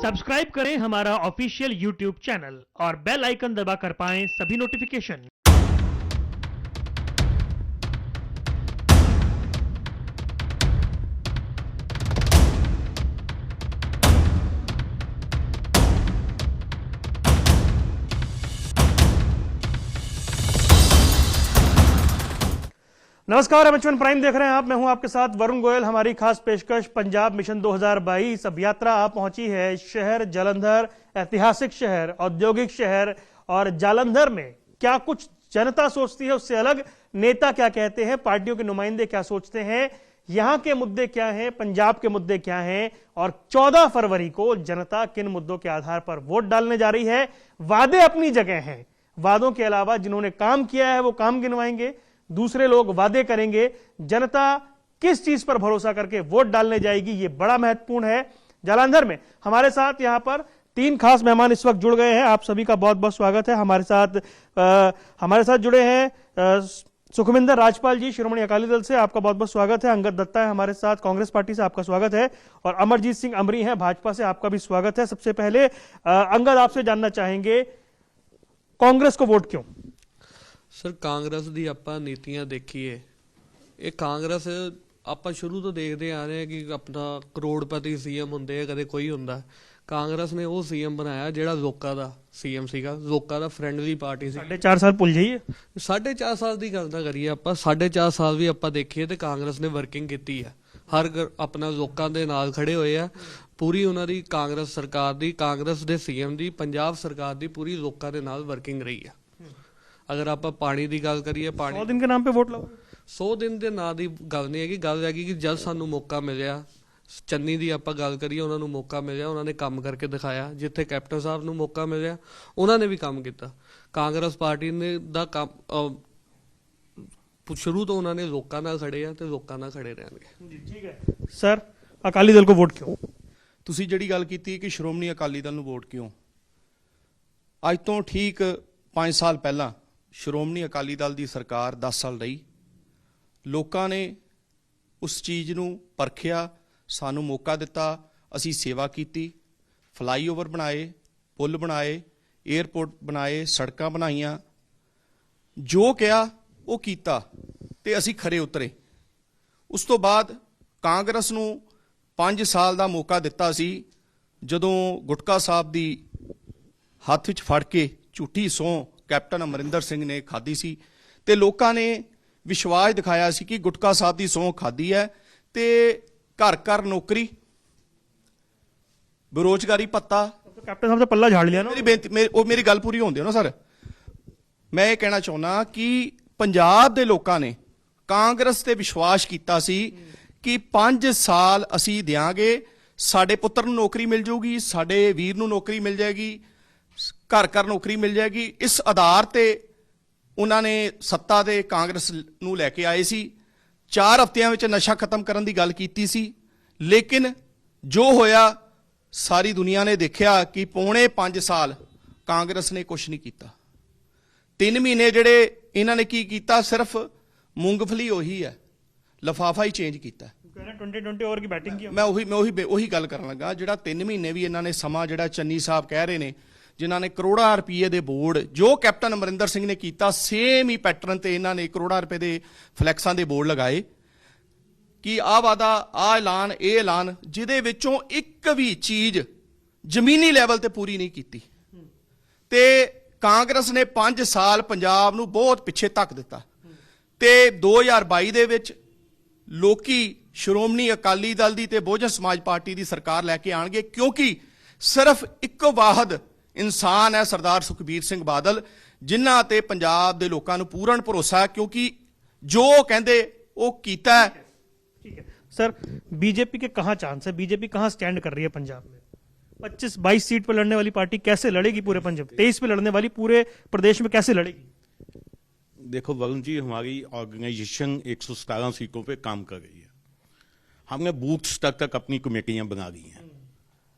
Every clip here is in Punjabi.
सब्सक्राइब करें हमारा ऑफिशियल यूट्यूब चैनल और बेल आइकन दबाकर पाएं सभी नोटिफिकेशन। नमस्कार, एम प्राइम देख रहे हैं आप। मैं हूं आपके साथ वरुण गोयल। हमारी खास पेशकश पंजाब मिशन 2022। अब यात्रा आप पहुंची है शहर जालंधर, ऐतिहासिक शहर, औद्योगिक शहर। और जालंधर में क्या कुछ जनता सोचती है, उससे अलग नेता क्या कहते हैं, पार्टियों के नुमाइंदे क्या सोचते हैं, यहां के मुद्दे क्या हैं, पंजाब के मुद्दे क्या हैं, और 14 फरवरी को जनता किन मुद्दों के आधार पर वोट डालने जा रही है। वादे अपनी जगह हैं, वादों के अलावा जिन्होंने काम किया है वो काम गिनवाएंगे, दूसरे लोग वादे करेंगे। जनता किस चीज पर भरोसा करके वोट डालने जाएगी, यह बड़ा महत्वपूर्ण है। जालंधर में हमारे साथ यहां पर 3 खास मेहमान इस वक्त जुड़ गए हैं। आप सभी का बहुत बहुत स्वागत है। हमारे साथ जुड़े हैं सुखविंदर राजपाल जी, शिरोमणि अकाली दल से, आपका बहुत बहुत स्वागत है। अंगद दत्ता है हमारे साथ, कांग्रेस पार्टी से, आपका स्वागत है। और अमरजीत सिंह अमरी हैं भाजपा से, आपका भी स्वागत है। सबसे पहले अंगद, आपसे जानना चाहेंगे कांग्रेस को वोट क्यों? सर, ਕਾਂਗਰਸ ਦੀ ਆਪਾਂ ਨੀਤੀਆਂ ਦੇਖੀਏ, ਇਹ ਕਾਂਗਰਸ ਆਪਾਂ ਸ਼ੁਰੂ ਤੋਂ ਦੇਖਦੇ ਆ ਰਹੇ ਹਾਂ ਕਿ ਆਪਣਾ ਕਰੋੜਪਤੀ ਸੀਐਮ ਹੁੰਦੇ ਆ, ਕਦੇ ਕੋਈ ਹੁੰਦਾ। ਕਾਂਗਰਸ ਨੇ ਉਹ ਸੀਐਮ ਬਣਾਇਆ ਜਿਹੜਾ ਲੋਕਾਂ ਦਾ ਸੀਐਮ ਸੀਗਾ, ਲੋਕਾਂ ਦਾ ਫਰੈਂਡਲੀ ਪਾਰਟੀ ਸੀ। 4.5 ਸਾਲ ਭੁੱਲ ਜਾਈਏ, 4.5 ਸਾਲ ਦੀ ਗੱਲ ਤਾਂ ਕਰੀਏ ਆਪਾਂ, 4.5 ਸਾਲ ਵੀ ਆਪਾਂ ਦੇਖੀਏ ਤੇ ਕਾਂਗਰਸ ਨੇ ਵਰਕਿੰਗ ਕੀਤੀ ਆ। ਹਰ ਆਪਣਾ ਲੋਕਾਂ ਦੇ ਨਾਲ ਖੜੇ ਹੋਏ ਆ। ਪੂਰੀ ਉਹਨਾਂ ਦੀ ਕਾਂਗਰਸ ਸਰਕਾਰ ਦੀ, ਕਾਂਗਰਸ ਦੇ ਸੀਐਮ ਦੀ, ਪੰਜਾਬ ਸਰਕਾਰ ਦੀ ਪੂਰੀ ਲੋਕਾਂ ਦੇ ਨਾਲ ਵਰਕਿੰਗ ਰਹੀ ਆ। अगर आप पानी की गल करिए, पानी 100 दिन के नाम पे वोट लगाओ। 100 दिन के नाम की गल नहीं हैगी। गल हैगी कि जब सानू मौका मिलिया, चन्नी की आप गल करिए, उन्होंने मौका मिलिया, उन्होंने काम करके दिखाया। जिथे कैप्टन साहब नूं मौका मिलिया, उन्होंने भी काम किया। कांग्रेस पार्टी ने दा काम शुरू तो उन्होंने लोगों नाल खड़े आ ते लोगों नाल खड़े रहणगे। ठीक है सर, अकाली दल को वोट क्यों? तुसीं जिहड़ी गल कीती कि श्रोमणी अकाली दल नूं वोट क्यों, अज तो ठीक 5 साल पहला ਸ਼੍ਰੋਮਣੀ ਅਕਾਲੀ ਦਲ ਦੀ ਸਰਕਾਰ 10 ਸਾਲ ਰਹੀ। ਲੋਕਾਂ ਨੇ ਉਸ ਚੀਜ਼ ਨੂੰ ਪਰਖਿਆ, ਸਾਨੂੰ ਮੌਕਾ ਦਿੱਤਾ, ਅਸੀਂ ਸੇਵਾ ਕੀਤੀ, ਫਲਾਈਓਵਰ ਬਣਾਏ, ਪੁਲ ਬਣਾਏ, 에ਅਰਪੋਰਟ ਬਣਾਏ, ਸੜਕਾਂ ਬਣਾਈਆਂ, ਜੋ ਕਿਹਾ ਉਹ ਕੀਤਾ ਤੇ ਅਸੀਂ ਖਰੇ ਉਤਰੇ। ਉਸ ਤੋਂ ਬਾਅਦ ਕਾਂਗਰਸ ਨੂੰ 5 ਸਾਲ ਦਾ ਮੌਕਾ ਦਿੱਤਾ ਸੀ, ਜਦੋਂ ਗੁਟਕਾ ਸਾਹਿਬ ਦੀ ਹੱਥ ਵਿੱਚ ਫੜ ਕੇ ਝੂਠੀ ਸਹੁੰ कैप्टन अमरिंदर सिंह ने खाधी सी ते लोकां ने विश्वास दिखाया सी कि गुटका साहब की सौं खाधी है ते घर घर नौकरी, बेरोजगारी भत्ता। कैप्टन साहब ने पल्ला झाड़ लिया ना। मेरी गल पूरी होने दिओ ना सर। मैं ये कहना चाहुंदा कि पंजाब दे लोकां ने कांग्रेस ते विश्वास कीता सी कि 5 साल असीं देंगे, साडे पुत्तर नूं नौकरी मिल जाऊगी, साडे वीर नूं नौकरी मिल जाएगी, घर घर नौकरी मिल जाएगी। इस आधार ते उन्होंने सत्ता दे कांग्रेस नूं लैके आए सी। 4 हफ्तियां विच नशा खत्म करन दी गल कीती सी, लेकिन जो होया सारी दुनिया ने देखा कि पौने 5 साल कांग्रेस ने कुछ नहीं किया। 3 महीने जिहड़े इन्हां ने की कीता, सिर्फ मूंगफली उही है, लिफाफा ही चेंज किया। 2020 ओवर की बैटिंग की। मैं उही गल करन लगा, जिहड़ा 3 महीने भी इन्हां ने समा, जिहड़ा चन्नी साहब कह रहे ने, जिन्हों ने करोड़ों रुपये के बोर्ड जो कैप्टन अमरिंदर सिंह ने किया, सेम ही पैटर्न से इन्होंने करोड़ों रुपए के फ्लैक्सां के बोर्ड लगाए कि आ वादा, आ ऐलान, ये ऐलान, जिहदे विचों एक भी चीज़ जमीनी लैवल ते पूरी नहीं की। ते कांग्रेस ने 5 साल पंजाब नूं बहुत पिछे धक दिता। ते 2022 दे विच लोकी श्रोमणी अकाली दल दी ते बहुजन समाज पार्टी की सरकार लैके आएंगे, क्योंकि सिर्फ एक वाहद इंसान है सरदार सुखबीर सिंह बादल, जिन्हां ते पंजाब दे लोकां नूं पूर्ण भरोसा है, क्योंकि जो कहंदे वो कीता है। ठीक है सर, बीजेपी के कहां चांस है? बीजेपी कहां स्टैंड कर रही है पंजाब में? 25-22 सीट पर लड़ने वाली पार्टी कैसे लड़ेगी पूरे पंजाब? 23 पे लड़ने वाली पूरे प्रदेश में कैसे लड़ेगी? देखो वरुण जी, हमारी ऑर्गेनाइजेशन 117 सीटों पे काम कर रही है। हमने बूथ स्तर तक अपनी कमेटियां बना दी हैं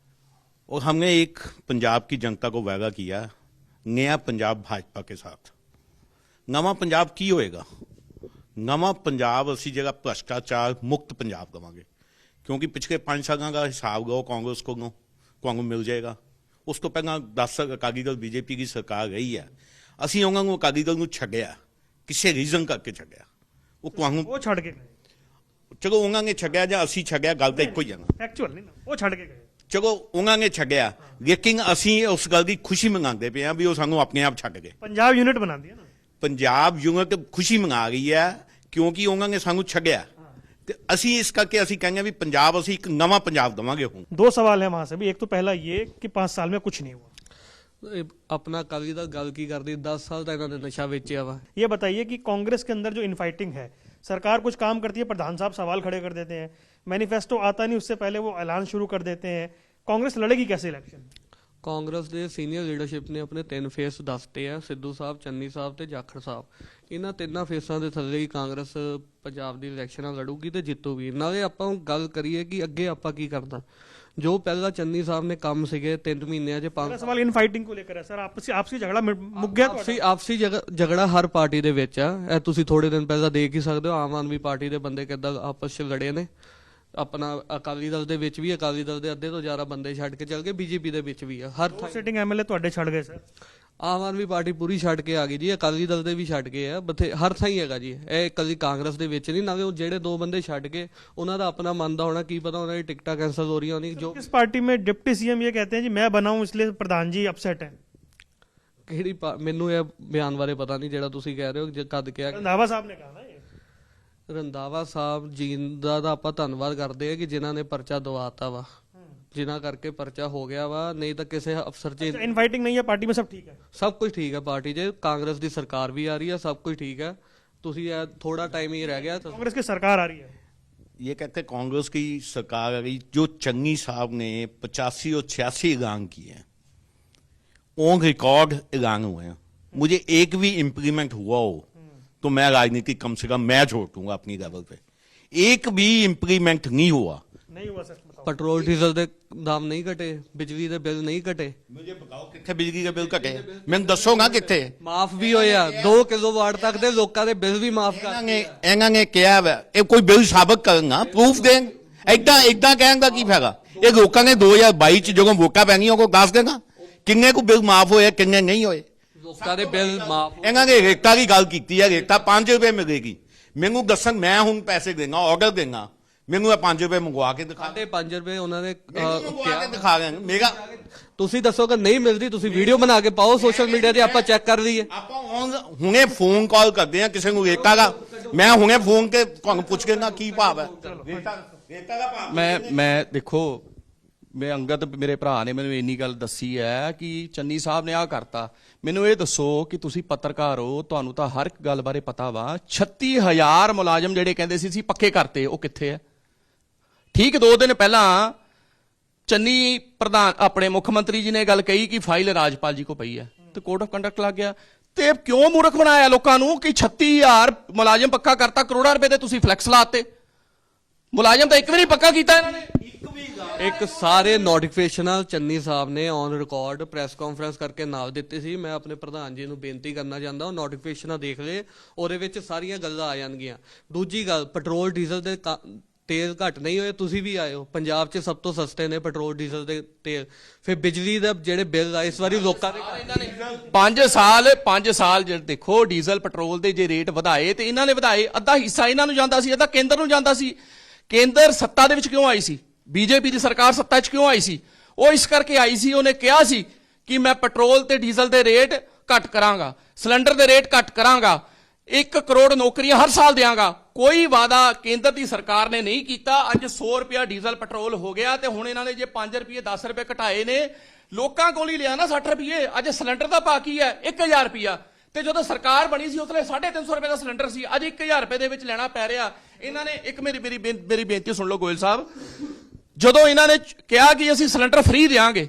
और हमने एक पंजाब की जनता को वादा किया, नया पंजाब भाजपा के साथ। नवा पंजाब की होएगा? नवा पंजाब असी जगह भ्रष्टाचार मुक्त पंजाब देवांगे, क्योंकि पिछले 5 सालों का हिसाब लो कांग्रेस को ਤੁਹਾਨੂੰ ਮਿਲ ਜਾਏਗਾ। ਉਸ ਤੋਂ ਪਹਿਲਾਂ 10 ਸਾਲ ਅਕਾਲੀ ਦਲ ਬੀਜੇਪੀ ਦੀ ਸਰਕਾਰ ਰਹੀ ਹੈ, ਅਸੀਂ ਉਹਨਾਂ ਨੂੰ ਅਕਾਲੀ ਦਲ ਨੂੰ ਛੱਡਿਆ, ਕਿਸੇ ਰੀਜ਼ਨ ਕਰਕੇ ਛੱਡਿਆ। ਉਹ ਤੁਹਾਨੂੰ ਉਹ ਛੱਡ ਕੇ ਗਏ, ਚਲੋ ਉਹਨਾਂ ਨੇ ਛੱਡਿਆ ਜਾਂ ਅਸੀਂ ਛੱਡਿਆ, ਗੱਲ ਤਾਂ ਇੱਕੋ ਹੀ ਆ ਨਾ। ਐਕਚੁਅਲ ਨਹੀਂ ਨਾ, ਉਹ ਛੱਡ ਕੇ ਗਏ। ਚਲੋ ਉਹਨਾਂ ਨੇ ਛੱਡਿਆ, ਲੇਕਿਨ ਅਸੀਂ ਉਸ ਗੱਲ ਦੀ ਖੁਸ਼ੀ ਮਨਾਉਂਦੇ ਪਏ ਹਾਂ ਵੀ ਉਹ ਸਾਨੂੰ ਆਪਣੇ ਆਪ ਛੱਡ ਗਏ। ਪੰਜਾਬ ਯੂਨਿਟ ਬਣਾਉਂਦੀ ਹੈ ਨਾ, ਪੰਜਾਬ ਯੂਨਿਟ ਖੁਸ਼ੀ ਮਨਾ ਰਹੀ ਹੈ ਕਿਉਂਕਿ ਉਹਨਾਂ ਨੇ ਸਾਨੂੰ ਛੱਡਿਆ, ਤੇ ਅਸੀਂ ਇਸ ਕਰਕੇ ਅਸੀਂ ਕਹਿੰਦੇ ਹਾਂ ਵੀ ਪੰਜਾਬ ਅਸੀਂ ਇੱਕ ਨਵਾਂ ਪੰਜਾਬ ਦੇਵਾਂਗੇ। ਹੁਣ 2 सवाल है वहां से भी। एक तो पहला ये कि 5 साल में कुछ नहीं हुआ। ਇਹ ਆਪਣਾ ਅਕਾਲੀ ਦਲ ਗੱਲ ਕੀ ਕਰਦੀ, 10 ਸਾਲ ਤਾਂ ਇਹਨਾਂ ਨੇ ਨਸ਼ਾ ਵੇਚਿਆ ਵਾ। ये बताइए कि कांग्रेस के अंदर जो इनफाइटिंग है, सरकार कुछ काम करती है, प्रधान साहब सवाल खड़े कर देते हैं, मैनिफेस्टो आता नहीं उससे पहले वो ऐलान शुरू कर देते हैं। कांग्रेस लड़ेगी कैसे इलेक्शन? ਕਾਂਗਰਸ ਦੇ ਸੀਨੀਅਰ ਲੀਡਰਸ਼ਿਪ ਨੇ ਆਪਣੇ 3 ਫੇਸ ਦੱਸਤੇ ਆ, ਸਿੱਧੂ ਸਾਹਿਬ, ਚੰਨੀ ਸਾਹਿਬ ਤੇ ਜਾਖੜ ਸਾਹਿਬ। ਇਹਨਾਂ 3 ਫੇਸਾਂ ਦੇ ਥੱਲੇ ਹੀ ਕਾਂਗਰਸ ਪੰਜਾਬ ਦੀ ਇਲੈਕਸ਼ਨਾਂ ਲੜੂਗੀ ਤੇ ਜਿੱਤੂਗੀ। ਨਾਲੇ ਆਪਾਂ ਗੱਲ ਕਰੀਏ ਕਿ ਅੱਗੇ ਆਪਾਂ ਕੀ ਕਰਨਾ। ਜੋ ਪਹਿਲਾਂ ਚੰਨੀ ਸਾਹਿਬ ਨੇ ਕੰਮ ਸੀਗੇ 3 ਮਹੀਨਿਆਂ 'ਚ पहला सवाल इनफाइटिंग को लेकर है सर। आपसी झगड़ा मुक गया तो ਆਪਸੀ ਝਗੜਾ ਹਰ ਪਾਰਟੀ ਦੇ ਵਿੱਚ ਆ। ਇਹ ਤੁਸੀਂ ਥੋੜੇ ਦਿਨ ਪਹਿਲਾਂ ਦੇਖ ਹੀ ਸਕਦੇ ਹੋ, ਆਮ ਆਦਮੀ ਪਾਰਟੀ ਦੇ ਬੰਦੇ ਕਿੱਦਾਂ ਆਪਸ 'ਚ ਲੜੇ ਨੇ। ਆਪਣਾ ਅਕਾਲੀ ਦਲ ਦੇ ਵਿੱਚ ਵੀ, ਅਕਾਲੀ ਦਲ ਦੇ ਅੱਧੇ ਤੋਂ ਜ਼ਿਆਦਾ ਬੰਦੇ ਛੱਡ ਕੇ ਚੱਲ ਗਏ, ਬੀਜੇਪੀ ਦੇ ਵਿੱਚ ਵੀ ਆ। ਹਰ ਥਾਂ सिटिंग एमएलए ਤੁਹਾਡੇ ਛੱਡ ਗਏ ਸਰ। ਆਮ ਆਦਮੀ ਪਾਰਟੀ ਪੂਰੀ ਛੱਡ ਕੇ ਆ ਗਈ ਜੀ, ਅਕਾਲੀ ਦਲ ਦੇ ਵੀ ਛੱਡ ਗਏ ਆ, ਹਰ ਥਾਂ ਹੀ ਹੈਗਾ ਜੀ। ਇਹ ਇਕੱਲੀ ਕਾਂਗਰਸ ਦੇ ਵਿੱਚ ਨਹੀਂ, ਨਾਲੇ ਉਹ ਜਿਹੜੇ 2 ਬੰਦੇ ਛੱਡ ਕੇ ਉਹਨਾਂ ਦਾ ਆਪਣਾ ਮਨ ਦਾ ਹੋਣਾ, ਕੀ ਪਤਾ ਉਹਨਾਂ ਦੀ ਟਿਕਟਾਂ ਕੈਂਸਲ ਹੋ ਰਹੀਆਂ ਹੋਣੀ। ਜੋ इस पार्टी में डिप्टी सीएम ये कहते हैं जी मैं बना हूं इसलिए प्रधान जी अपसेट है। ਕਿਹੜੀ ਮੈਨੂੰ ਇਹ ਬਿਆਨ ਬਾਰੇ ਪਤਾ ਨਹੀਂ ਜਿਹੜਾ ਤੁਸੀਂ ਕਹਿ ਰਹੇ ਹੋ, ਜੇ ਕਦ ਕਿਹਾ। रंधावा साहब ने कहा ना ये। ਰੰਧਾਵਾ ਸਾਹਿਬ ਜੀ ਦਾ ਤਾਂ ਆਪਾਂ ਧੰਨਵਾਦ ਕਰਦੇ ਆ ਕਿ ਜਿਨ੍ਹਾਂ ਨੇ ਪਰਚਾ ਦਵਾਤਾ ਵਾ, ਜਿਨ੍ਹਾਂ ਕਰਕੇ ਪਰਚਾ ਹੋ ਗਿਆ ਵਾ। ਨਹੀਂ ਤਾਂ ਕਿਸੇ ਅਫਸਰ 'ਚ इनफाइटिंग नहीं है पार्टी में, सब ठीक है। ਸਭ ਕੁਝ ਠੀਕ ਹੈ ਪਾਰਟੀ 'ਚ। ਕਾਂਗਰਸ ਦੀ ਸਰਕਾਰ ਵੀ ਆ ਰਹੀ ਹੈ, ਸਭ ਕੁਝ ਠੀਕ ਹੈ। ਤੁਸੀਂ ਇਹ ਥੋੜਾ ਟਾਈਮ ਹੀ ਰਹਿ ਗਿਆ। कांग्रेस की सरकार आ रही है। ये कहते हैं कांग्रेस की सरकार आ गई। जो चन्नी साहब ने 85 और 86 ऐलान किए हैं, ऑन रिकॉर्ड ऐलान हुए हैं। मुझे एक भी इम्प्लीमेंट हुआ हो तो मैं राजनीति कम से कम मैं छोड़ दूंगा अपनी लेवल पे। एक भी इम्प्लीमेंट नहीं हुआ। नहीं हुआ सच बताओ। ਪੈਟਰੋਲ ਡੀਜ਼ਲ ਦੇ ਦਾਮ ਨਹੀਂ ਘਟੇ, ਬਿਜਲੀ ਦੇ ਬਿੱਲ ਨਹੀਂ ਘਟੇ। मुझे बताओ कितने बिजली के बिल घटे, मैंने दसोगा कितने। ਮਾਫ ਵੀ ਹੋਇਆ, 2 ਕਿਲੋਵਾਟ ਤੱਕ ਦੇ ਲੋਕਾਂ ਦੇ ਬਿੱਲ ਵੀ ਮਾਫ ਕਰ। ਇਹਨਾਂ ਨੇ ਕਿਹਾ ਵਾ ਇਹ ਕੋਈ ਬਿੱਲ ਸਾਬਤ ਕਰਨਾ, ਪ੍ਰੂਫ ਦੇਣ। ਏਦਾਂ ਕਹਿਣ ਦਾ ਕੀ ਫਾਇਦਾ। ਇਹ ਲੋਕਾਂ ਨੇ 2022 ਚ ਜਦੋਂ ਵੋਟਾਂ ਪੈਣੀਆਂ ਉਹ ਦੱਸ ਦੇਣਾ ਕਿੰਨੇ ਕੁ ਬਿੱਲ ਮਾਫ ਹੋਏ, ਕਿੰਨੇ ਨਹੀਂ ਹੋਏ। ਲੋਕਾਂ ਦੇ ਬਿੱਲ ਮਾਫ। ਇਹਨਾਂ ਨੇ ਰੇਟਾਂ ਦੀ ਗੱਲ ਕੀਤੀ ਹੈ, ਰੇਟਾਂ 5 ਰੁਪਏ ਮਿਲੇਗੀ। ਮੈਨੂੰ ਦੱਸਣ, ਮੈਂ ਹੁਣ ਪੈਸੇ ਦੇਣਾ, ਆਰਡਰ ਦੇਣਾ, ਮੈਨੂੰ ਇਹ 5 ਰੁਪਏ ਮੰਗਵਾ ਕੇ ਦਿਖਾ ਦੇ। 5.5 ਰੁਪਏ ਉਹਨਾਂ ਨੇ ਮੰਗਵਾ ਕੇ ਦਿਖਾ ਰਹੇ ਮੇਰਾ। ਤੁਸੀਂ ਦੱਸੋ ਕਿ ਨਹੀਂ ਮਿਲਦੀ, ਤੁਸੀਂ ਵੀਡੀਓ ਬਣਾ ਕੇ ਪਾਓ ਸੋਸ਼ਲ ਮੀਡੀਆ ਤੇ, ਆਪਾਂ ਚੈੱਕ ਕਰ ਲਈਏ। ਆਪਾਂ ਹੁਣੇ ਫੋਨ ਕਾਲ ਕਰਦੇ ਆ ਕਿਸੇ ਨੂੰ ਰੇਟਾਂ ਦਾ। ਮੈਂ ਹੁਣੇ ਫੋਨ ਕੇ ਤੁਹਾਨੂੰ ਪੁੱਛ ਕੇ ਨਾ ਕੀ ਭਾਵ ਹੈ ਰੇਟਾਂ ਦਾ ਭਾਵ। ਮੈਂ ਦੇਖੋ, ਮੈਂ ਅੰਗਦ ਮੇਰੇ ਭਰਾ ਨੇ ਮੈਨੂੰ ਇੰਨੀ ਗੱਲ ਦੱਸੀ ਹੈ ਕਿ ਚੰਨੀ ਸਾਹਿਬ ਨੇ ਆਹ ਕਰਤਾ। ਮੈਨੂੰ ਇਹ ਦੱਸੋ ਕਿ ਤੁਸੀਂ ਪੱਤਰਕਾਰ ਹੋ, ਤੁਹਾਨੂੰ ਤਾਂ ਹਰ ਇੱਕ ਗੱਲ ਬਾਰੇ ਪਤਾ ਵਾ। 36,000 ਮੁਲਾਜ਼ਮ ਜਿਹੜੇ ਕਹਿੰਦੇ ਸੀ ਪੱਕੇ ਕਰਤੇ, ਉਹ ਕਿੱਥੇ ਹੈ? ਠੀਕ 2 ਦਿਨ ਪਹਿਲਾਂ ਚੰਨੀ ਪ੍ਰਧਾਨ ਆਪਣੇ ਮੁੱਖ ਮੰਤਰੀ ਜੀ ਨੇ ਗੱਲ ਕਹੀ ਕਿ ਫਾਈਲ ਰਾਜਪਾਲ ਜੀ ਕੋ ਪਈ ਹੈ ਤੇ ਕੋਡ ਆਫ ਕੰਡਕਟ ਲੱਗ ਗਿਆ। ਤੇ ਕਿਉਂ ਮੂਰਖ ਬਣਾਇਆ ਲੋਕਾਂ ਨੂੰ ਕਿ 36,000 ਮੁਲਾਜ਼ਮ ਪੱਕਾ ਕਰਤਾ, ਕਰੋੜਾਂ ਰੁਪਏ ਦੇ ਤੁਸੀਂ ਫਲੈਕਸ ਲਾਤੇ। ਮੁਲਾਜ਼ਮ ਤਾਂ ਇੱਕ ਵੀ ਨਹੀਂ ਪੱਕਾ ਕੀਤਾ ਇਹਨਾਂ ਨੇ। ਇੱਕ ਸਾਰੇ ਨੋਟੀਫਿਕੇਸ਼ਨਾਂ ਚੰਨੀ ਸਾਹਿਬ ਨੇ ਔਨ ਰਿਕਾਰਡ ਪ੍ਰੈਸ ਕਾਨਫਰੰਸ ਕਰਕੇ ਨਾਲ ਦਿੱਤੇ ਸੀ। ਮੈਂ ਆਪਣੇ ਪ੍ਰਧਾਨ ਜੀ ਨੂੰ ਬੇਨਤੀ ਕਰਨਾ ਚਾਹੁੰਦਾ, ਉਹ ਨੋਟੀਫਿਕੇਸ਼ਨਾਂ ਦੇਖ ਲਏ, ਉਹਦੇ ਵਿੱਚ ਸਾਰੀਆਂ ਗੱਲਾਂ ਆ ਜਾਣਗੀਆਂ। ਦੂਜੀ ਗੱਲ, ਪੈਟਰੋਲ ਡੀਜ਼ਲ ਦੇ ਤੇਲ ਘੱਟ ਨਹੀਂ ਹੋਏ, ਤੁਸੀਂ ਵੀ ਆਏ ਹੋ। ਪੰਜਾਬ 'ਚ ਸਭ ਤੋਂ ਸਸਤੇ ਨੇ ਪੈਟਰੋਲ ਡੀਜ਼ਲ ਦੇ ਤੇਲ। ਫਿਰ ਬਿਜਲੀ ਦਾ ਜਿਹੜੇ ਬਿੱਲ ਆਏ ਇਸ ਵਾਰੀ ਲੋਕਾਂ ਦੇ ਇਹਨਾਂ ਨੇ 5 ਸਾਲ ਜਿਹੜੇ ਦੇਖੋ ਡੀਜ਼ਲ ਪੈਟਰੋਲ ਦੇ ਜੇ ਰੇਟ ਵਧਾਏ ਤੇ ਇਹਨਾਂ ਨੇ ਵਧਾਏ। ਅੱਧਾ ਹਿੱਸਾ ਇਹਨਾਂ ਨੂੰ ਜਾਂਦਾ ਸੀ, ਅੱਧਾ ਕੇਂਦਰ ਨੂੰ ਜਾਂਦਾ ਸੀ। ਕੇਂਦਰ ਸੱਤਾ ਦੇ ਵਿੱਚ ਕਿਉਂ ਆਈ ਸੀ? ਬੀਜੇਪੀ ਦੀ ਸਰਕਾਰ ਸੱਤਾ 'ਚ ਕਿਉਂ ਆਈ ਸੀ? ਉਹ ਇਸ ਕਰਕੇ ਆਈ ਸੀ, ਉਹਨੇ ਕਿਹਾ ਸੀ ਕਿ ਮੈਂ ਪੈਟਰੋਲ ਤੇ ਡੀਜ਼ਲ ਦੇ ਰੇਟ ਘੱਟ ਕਰਾਂਗਾ, ਸਿਲੰਡਰ ਦੇ ਰੇਟ ਘੱਟ ਕਰਾਂਗਾ, 1 ਕਰੋੜ ਨੌਕਰੀਆਂ ਹਰ ਸਾਲ ਦਿਆਂਗਾ। ਕੋਈ ਵਾਅਦਾ ਕੇਂਦਰ ਦੀ ਸਰਕਾਰ ਨੇ ਨਹੀਂ ਕੀਤਾ। ਅੱਜ 100 ਰੁਪਇਆ ਡੀਜ਼ਲ ਪੈਟਰੋਲ ਹੋ ਗਿਆ ਤੇ ਹੁਣ ਇਹਨਾਂ ਨੇ ਜੇ 5 ਰੁਪਏ 10 ਰੁਪਏ ਘਟਾਏ ਨੇ, ਲੋਕਾਂ ਕੋਲ ਹੀ ਲਿਆ ਨਾ 60 ਰੁਪਏ। ਅੱਜ ਸਿਲੰਡਰ ਦਾ ਭਾਅ ਕੀ ਹੈ? 1000 ਰੁਪਇਆ। ਤੇ ਜਦੋਂ ਸਰਕਾਰ ਬਣੀ ਸੀ ਉਸਲੇ 350 ਰੁਪਏ ਦਾ ਸਿਲੰਡਰ ਸੀ, ਅੱਜ 1000 ਰੁਪਏ ਦੇ ਵਿੱਚ ਲੈਣਾ ਪੈ ਰਿਹਾ ਇਹਨਾਂ ਨੇ। ਇੱਕ ਮੇਰੀ ਬੇਨਤੀ ਸੁਣ ਲਓ ਗੋਇਲ ਸਾਹਿਬ, ਜਦੋਂ ਇਹਨਾਂ ਨੇ ਕਿਹਾ ਕਿ ਅਸੀਂ ਸਿਲੰਡਰ ਫ੍ਰੀ ਦੇਵਾਂਗੇ,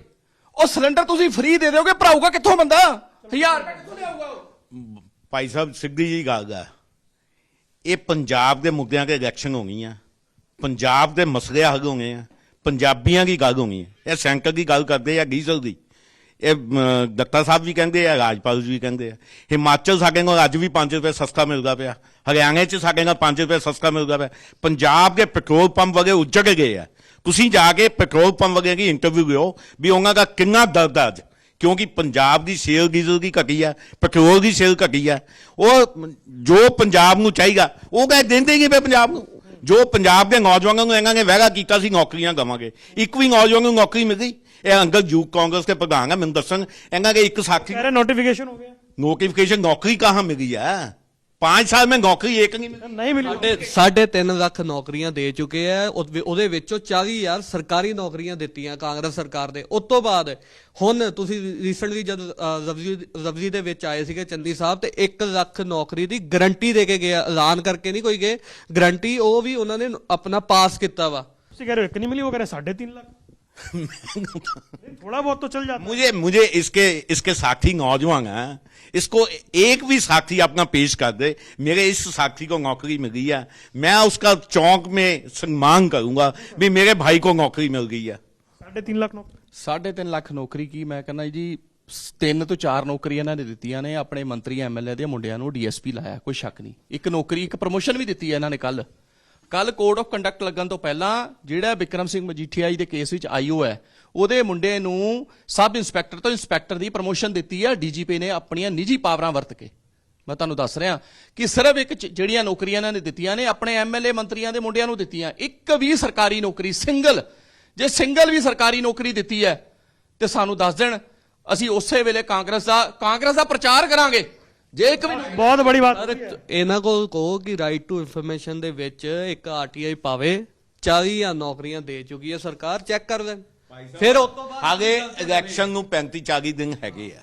ਉਹ ਸਿਲੰਡਰ ਤੁਸੀਂ ਫ੍ਰੀ ਦੇ ਦਿਓਗੇ, ਭਰਾਊਗਾ ਕਿੱਥੋਂ ਬੰਦਾ? 1000 ਰੁਪਏ ਕਿੱਥੋਂ ਲਿਆਊਗਾ ਉਹ? ਭਾਈ ਸਾਹਿਬ ਸਿੱਧੀ ਜੀ ਗੱਲ ਹੈ, ਇਹ ਪੰਜਾਬ ਦੇ ਮੁੱਦਿਆਂ ਤੇ ਇਲੈਕਸ਼ਨ ਹੋ ਗਈਆਂ, ਪੰਜਾਬ ਦੇ ਮਸਲੇ ਹੱਲ ਹੋ ਗਏ ਆ, ਪੰਜਾਬੀਆਂ ਦੀ ਗੱਲ ਹੋਣੀ ਹੈ। ਇਹ ਸੈਂਟਰ ਦੀ ਗੱਲ ਕਰਦੇ ਆ ਡੀਜ਼ਲ ਦੀ, ਇਹ ਦੱਤਾ ਸਾਹਿਬ ਵੀ ਕਹਿੰਦੇ ਆ, ਰਾਜਪਾਲ ਜੀ ਵੀ ਕਹਿੰਦੇ ਆ। ਹਿਮਾਚਲ ਸਾਡੇ ਕੋਲ ਅੱਜ ਵੀ 5 ਰੁਪਏ ਸਸਤਾ ਮਿਲਦਾ ਪਿਆ, ਹਰਿਆਣੇ 'ਚ ਸਾਡੇ ਨਾਲ 5 ਰੁਪਏ ਸਸਤਾ ਮਿਲਦਾ ਪਿਆ। ਪੰਜਾਬ ਦੇ ਪੈਟਰੋਲ ਪੰਪ ਵਗੇ ਉੱਜੜ ਗਏ ਆ। ਤੁਸੀਂ ਜਾ ਕੇ ਪੈਟਰੋਲ ਪੰਪ ਵਗੈਰਾ ਦੀ ਇੰਟਰਵਿਊ ਲਿਓ ਵੀ ਉਹਨਾਂ ਦਾ ਕਿੰਨਾ ਦਰਦ ਹੈ ਅੱਜ, ਕਿਉਂਕਿ ਪੰਜਾਬ ਦੀ ਸੇਲ ਡੀਜ਼ਲ ਦੀ ਘਟੀ ਹੈ, ਪੈਟਰੋਲ ਦੀ ਸੇਲ ਘਟੀ ਹੈ। ਉਹ ਜੋ ਪੰਜਾਬ ਨੂੰ ਚਾਹੀਦਾ ਉਹ ਕਹੇ ਦਿੰਦੇ ਹੀ ਨਹੀਂ ਪਏ ਪੰਜਾਬ ਨੂੰ। ਜੋ ਪੰਜਾਬ ਦੇ ਨੌਜਵਾਨਾਂ ਨੂੰ ਇਹਨਾਂ ਨੇ ਵਾਅਦਾ ਕੀਤਾ ਸੀ ਨੌਕਰੀਆਂ ਦੇਵਾਂਗੇ, ਇੱਕ ਵੀ ਨੌਜਵਾਨ ਨੂੰ ਨੌਕਰੀ ਮਿਲਦੀ। ਇਹ ਅੰਕਲ ਯੂਥ ਕਾਂਗਰਸ ਦੇ ਪ੍ਰਧਾਨ ਹੈ, ਮੈਨੂੰ ਦੱਸਣ ਇਹਨਾਂ ਦੇ ਇੱਕ ਸਾਥੀ कह रहे नोटिफिकेशन हो गया, नोटिफिकेशन नौकरी कहाँ मिली है? 5 साल में नौकरी एक नहीं मिली। नहीं मिली। 3.5 ਲੱਖ ਨੌਕਰੀਆਂ ਦੇ ਚੁੱਕੇ ਆ। ਉਹਦੇ ਵਿੱਚੋਂ 40,000 ਸਰਕਾਰੀ ਨੌਕਰੀਆਂ ਦਿੱਤੀਆਂ ਕਾਂਗਰਸ ਸਰਕਾਰ ਦੇ। ਉਸ ਤੋਂ ਬਾਅਦ ਹੁਣ ਤੁਸੀਂ ਰੀਸੈਂਟਲੀ ਜਦ ਰਵਜੀ ਦੇ ਵਿੱਚ ਆਏ ਸੀਗੇ ਚੰਦੀ ਸਾਹਿਬ, ਤੇ 1 ਲੱਖ ਨੌਕਰੀ ਦੀ ਗਰੰਟੀ ਦੇ ਕੇ ਗਿਆ, ਐਲਾਨ ਕਰਕੇ ਨਹੀਂ ਕੋਈ ਗਏ, ਗਰੰਟੀ ਉਹ ਵੀ ਉਹਨਾਂ ਨੇ ਆਪਣਾ ਪਾਸ ਕੀਤਾ ਵਾ। ਤੁਸੀਂ कह रहे हो एक नहीं मिली, वो कह रहे 3.5 लाख। थोड़ा बहुत तो चल जाता है। मुझे इसके साथी नौजवान हैं, इसको एक भी साथी अपना पेश कर दे, मेरे इस साथी को नौकरी मिल गई है, मैं उसका चौक में सम्मान करूंगा भी मेरे भाई को नौकरी मिल गई है। 3.5 लाख नौकरी। 3.5 ਲੱਖ ਨੌਕਰੀ ਕੀ, ਮੈਂ ਕਹਿੰਦਾ ਜੀ 3 ਤੋਂ 4 ਨੌਕਰੀਆਂ ਇਹਨਾਂ ਨੇ ਦਿੱਤੀਆਂ ਨੇ ਆਪਣੇ ਮੰਤਰੀ ਐਮਐਲਏ ਦੇ ਮੁੰਡਿਆਂ ਨੂੰ, ਡੀਐਸਪੀ ਲਾਇਆ, ਕੋਈ ਸ਼ੱਕ ਨਹੀਂ। ਇੱਕ ਨੌਕਰੀ, ਇੱਕ ਪ੍ਰਮੋਸ਼ਨ ਵੀ ਦਿੱਤੀ ਹੈ ਇਹਨਾਂ ਨੇ। ਕੱਲ ਕੋਡ ਆਫ ਕੰਡਕਟ ਲੱਗਣ ਤੋਂ ਪਹਿਲਾਂ ਜਿਹੜਾ ਬਿਕਰਮ ਸਿੰਘ ਮਜੀਠੀਆ ਜੀ ਦੇ ਕੇਸ ਵਿੱਚ ਆਈਓ ਹੈ, ਉਹਦੇ ਮੁੰਡੇ ਨੂੰ ਸਬ ਇੰਸਪੈਕਟਰ ਤੋਂ ਇੰਸਪੈਕਟਰ ਦੀ ਪ੍ਰਮੋਸ਼ਨ ਦਿੱਤੀ ਹੈ ਡੀਜੀਪੀ ਨੇ ਆਪਣੀਆਂ ਨਿੱਜੀ ਪਾਵਰਾਂ ਵਰਤ ਕੇ। ਮੈਂ ਤੁਹਾਨੂੰ ਦੱਸ ਰਿਹਾ ਕਿ ਸਿਰਫ ਇੱਕ ਜਿਹੜੀਆਂ ਨੌਕਰੀਆਂ ਇਹਨਾਂ ਨੇ ਦਿੱਤੀਆਂ ਨੇ ਆਪਣੇ ਐਮਐਲਏ ਮੰਤਰੀਆਂ ਦੇ ਮੁੰਡਿਆਂ ਨੂੰ ਦਿੱਤੀਆਂ। ਇੱਕ ਵੀ ਸਰਕਾਰੀ ਨੌਕਰੀ ਜੇ ਸਿੰਗਲ ਵੀ ਸਰਕਾਰੀ ਨੌਕਰੀ ਦਿੱਤੀ ਹੈ ਤੇ ਸਾਨੂੰ ਦੱਸ ਦੇਣ, ਅਸੀਂ ਉਸੇ ਵੇਲੇ ਕਾਂਗਰਸ ਦਾ ਪ੍ਰਚਾਰ ਕਰਾਂਗੇ। ਜੇ ਇੱਕ ਵੀ बहुत बड़ी बात ਸਰ ਇਹਨਾਂ ਕੋਲ ਕਹੋ ਕਿ ਰਾਈਟ ਟੂ ਇਨਫੋਰਮੇਸ਼ਨ ਦੇ ਵਿੱਚ ਇੱਕ ਆਰਟੀਆਈ ਪਾਵੇ। 40,000 ਨੌਕਰੀਆਂ ਦੇ ਚੁੱਕੀ ਹੈ ਸਰਕਾਰ, ਚੈੱਕ ਕਰ ਲੈਣ। ਫਿਰ ਉਸ ਤੋਂ ਬਾਅਦ आगे इलेक्शन ਨੂੰ 35-40 ਦਿਨ ਹੈਗੇ ਆ।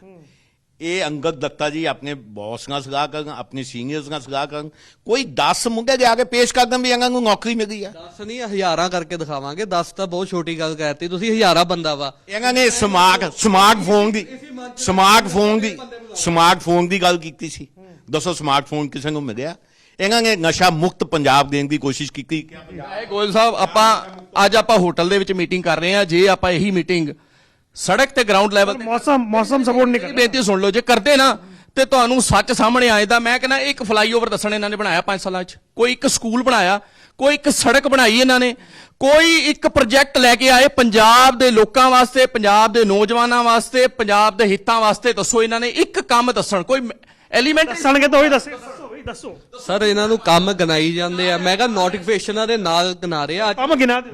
ਇਹ ਅੰਗਦ ਦੱਤਾ ਜੀ ਆਪਣੇ ਬੌਸ ਨਾਲ ਸਲਾਹ ਕਰਨ, ਆਪਣੇ ਸੀਨੀਅਰਸ ਨਾਲ ਸਲਾਹ ਕਰਨ, ਕੋਈ 10 ਮੁੰਡੇ ਜਾ ਕੇ ਪੇਸ਼ ਕਰ ਦੇਣ ਵੀ ਇਹਨਾਂ ਨੂੰ ਨੌਕਰੀ ਮਿਲ ਗਈ ਆ। 10 ਨਹੀਂ, ਹਜ਼ਾਰਾਂ ਕਰਕੇ ਦਿਖਾਵਾਂਗੇ। 10 ਤਾਂ ਬਹੁਤ ਛੋਟੀ ਗੱਲ ਕਹਿਤੀ ਤੁਸੀਂ, ਹਜ਼ਾਰਾਂ ਬੰਦਾ ਵਾ। ਇਹਨਾਂ ਨੇ ਸਮਾਰਟਫੋਨ ਦੀ ਗੱਲ ਕੀਤੀ ਸੀ। ਦੱਸੋ ਸਮਾਰਟਫੋਨ ਕਿਸੇ ਨੂੰ ਮਿਲਿਆ? ਇਹਨਾਂ ਨੇ ਨਸ਼ਾ ਮੁਕਤ ਪੰਜਾਬ ਦੇਣ ਦੀ ਕੋਸ਼ਿਸ਼ ਕੀਤੀ। ਗੋਇਲ ਸਾਹਿਬ, ਅੱਜ ਆਪਾਂ ਹੋਟਲ ਦੇ ਵਿੱਚ ਮੀਟਿੰਗ ਕਰ ਰਹੇ ਹਾਂ। ਜੇ ਆਪਾਂ ਇਹੀ ਮੀਟਿੰਗ ਸੜਕ ਤੇ ਗਰਾਊਂਡ ਲੈਵਲ ਤੇ मौसम सपोर्ट नहीं करता। ਬੇਨਤੀ ਸੁਣ ਲਓ, ਜੇ ਕਰਦੇ ਨਾ ਤੇ ਤੁਹਾਨੂੰ ਸੱਚ ਸਾਹਮਣੇ ਆਏਦਾ। ਮੈਂ ਕਹਿੰਦਾ ਇੱਕ ਫਲਾਈਓਵਰ ਦੱਸਣ ਇਹਨਾਂ ਨੇ ਬਣਾਇਆ 5 ਸਾਲਾਂ 'ਚ, ਕੋਈ ਇੱਕ ਸਕੂਲ ਬਣਾਇਆ, ਕੋਈ ਇੱਕ ਸੜਕ ਬਣਾਈ ਇਹਨਾਂ ਨੇ, ਕੋਈ ਇੱਕ ਪ੍ਰੋਜੈਕਟ ਲੈ ਕੇ ਆਏ ਪੰਜਾਬ ਦੇ ਲੋਕਾਂ ਵਾਸਤੇ, ਪੰਜਾਬ ਦੇ ਨੌਜਵਾਨਾਂ ਵਾਸਤੇ, ਪੰਜਾਬ ਦੇ ਹਿੱਤਾਂ ਵਾਸਤੇ। ਦੱਸੋ ਇਹਨਾਂ ਨੇ ਇੱਕ ਕੰਮ ਦੱਸਣ, ਕੋਈ ਐਲੀਮੈਂਟ दसणगे तो वही दसो ਸਰ ਇਹਨਾਂ ਨੂੰ ਕੰਮ ਗਿਣਾਈ ਜਾਂਦੇ ਆ। ਮੈਂ ਕਿਹਾ ਨੋਟੀਫਿਕੇਸ਼ਨਾਂ ਦੇ ਨਾਲ ਗਿਣਾ ਰਹੇ ਆ। ਕੰਮ ਗਿਣਾ ਦਿਓ।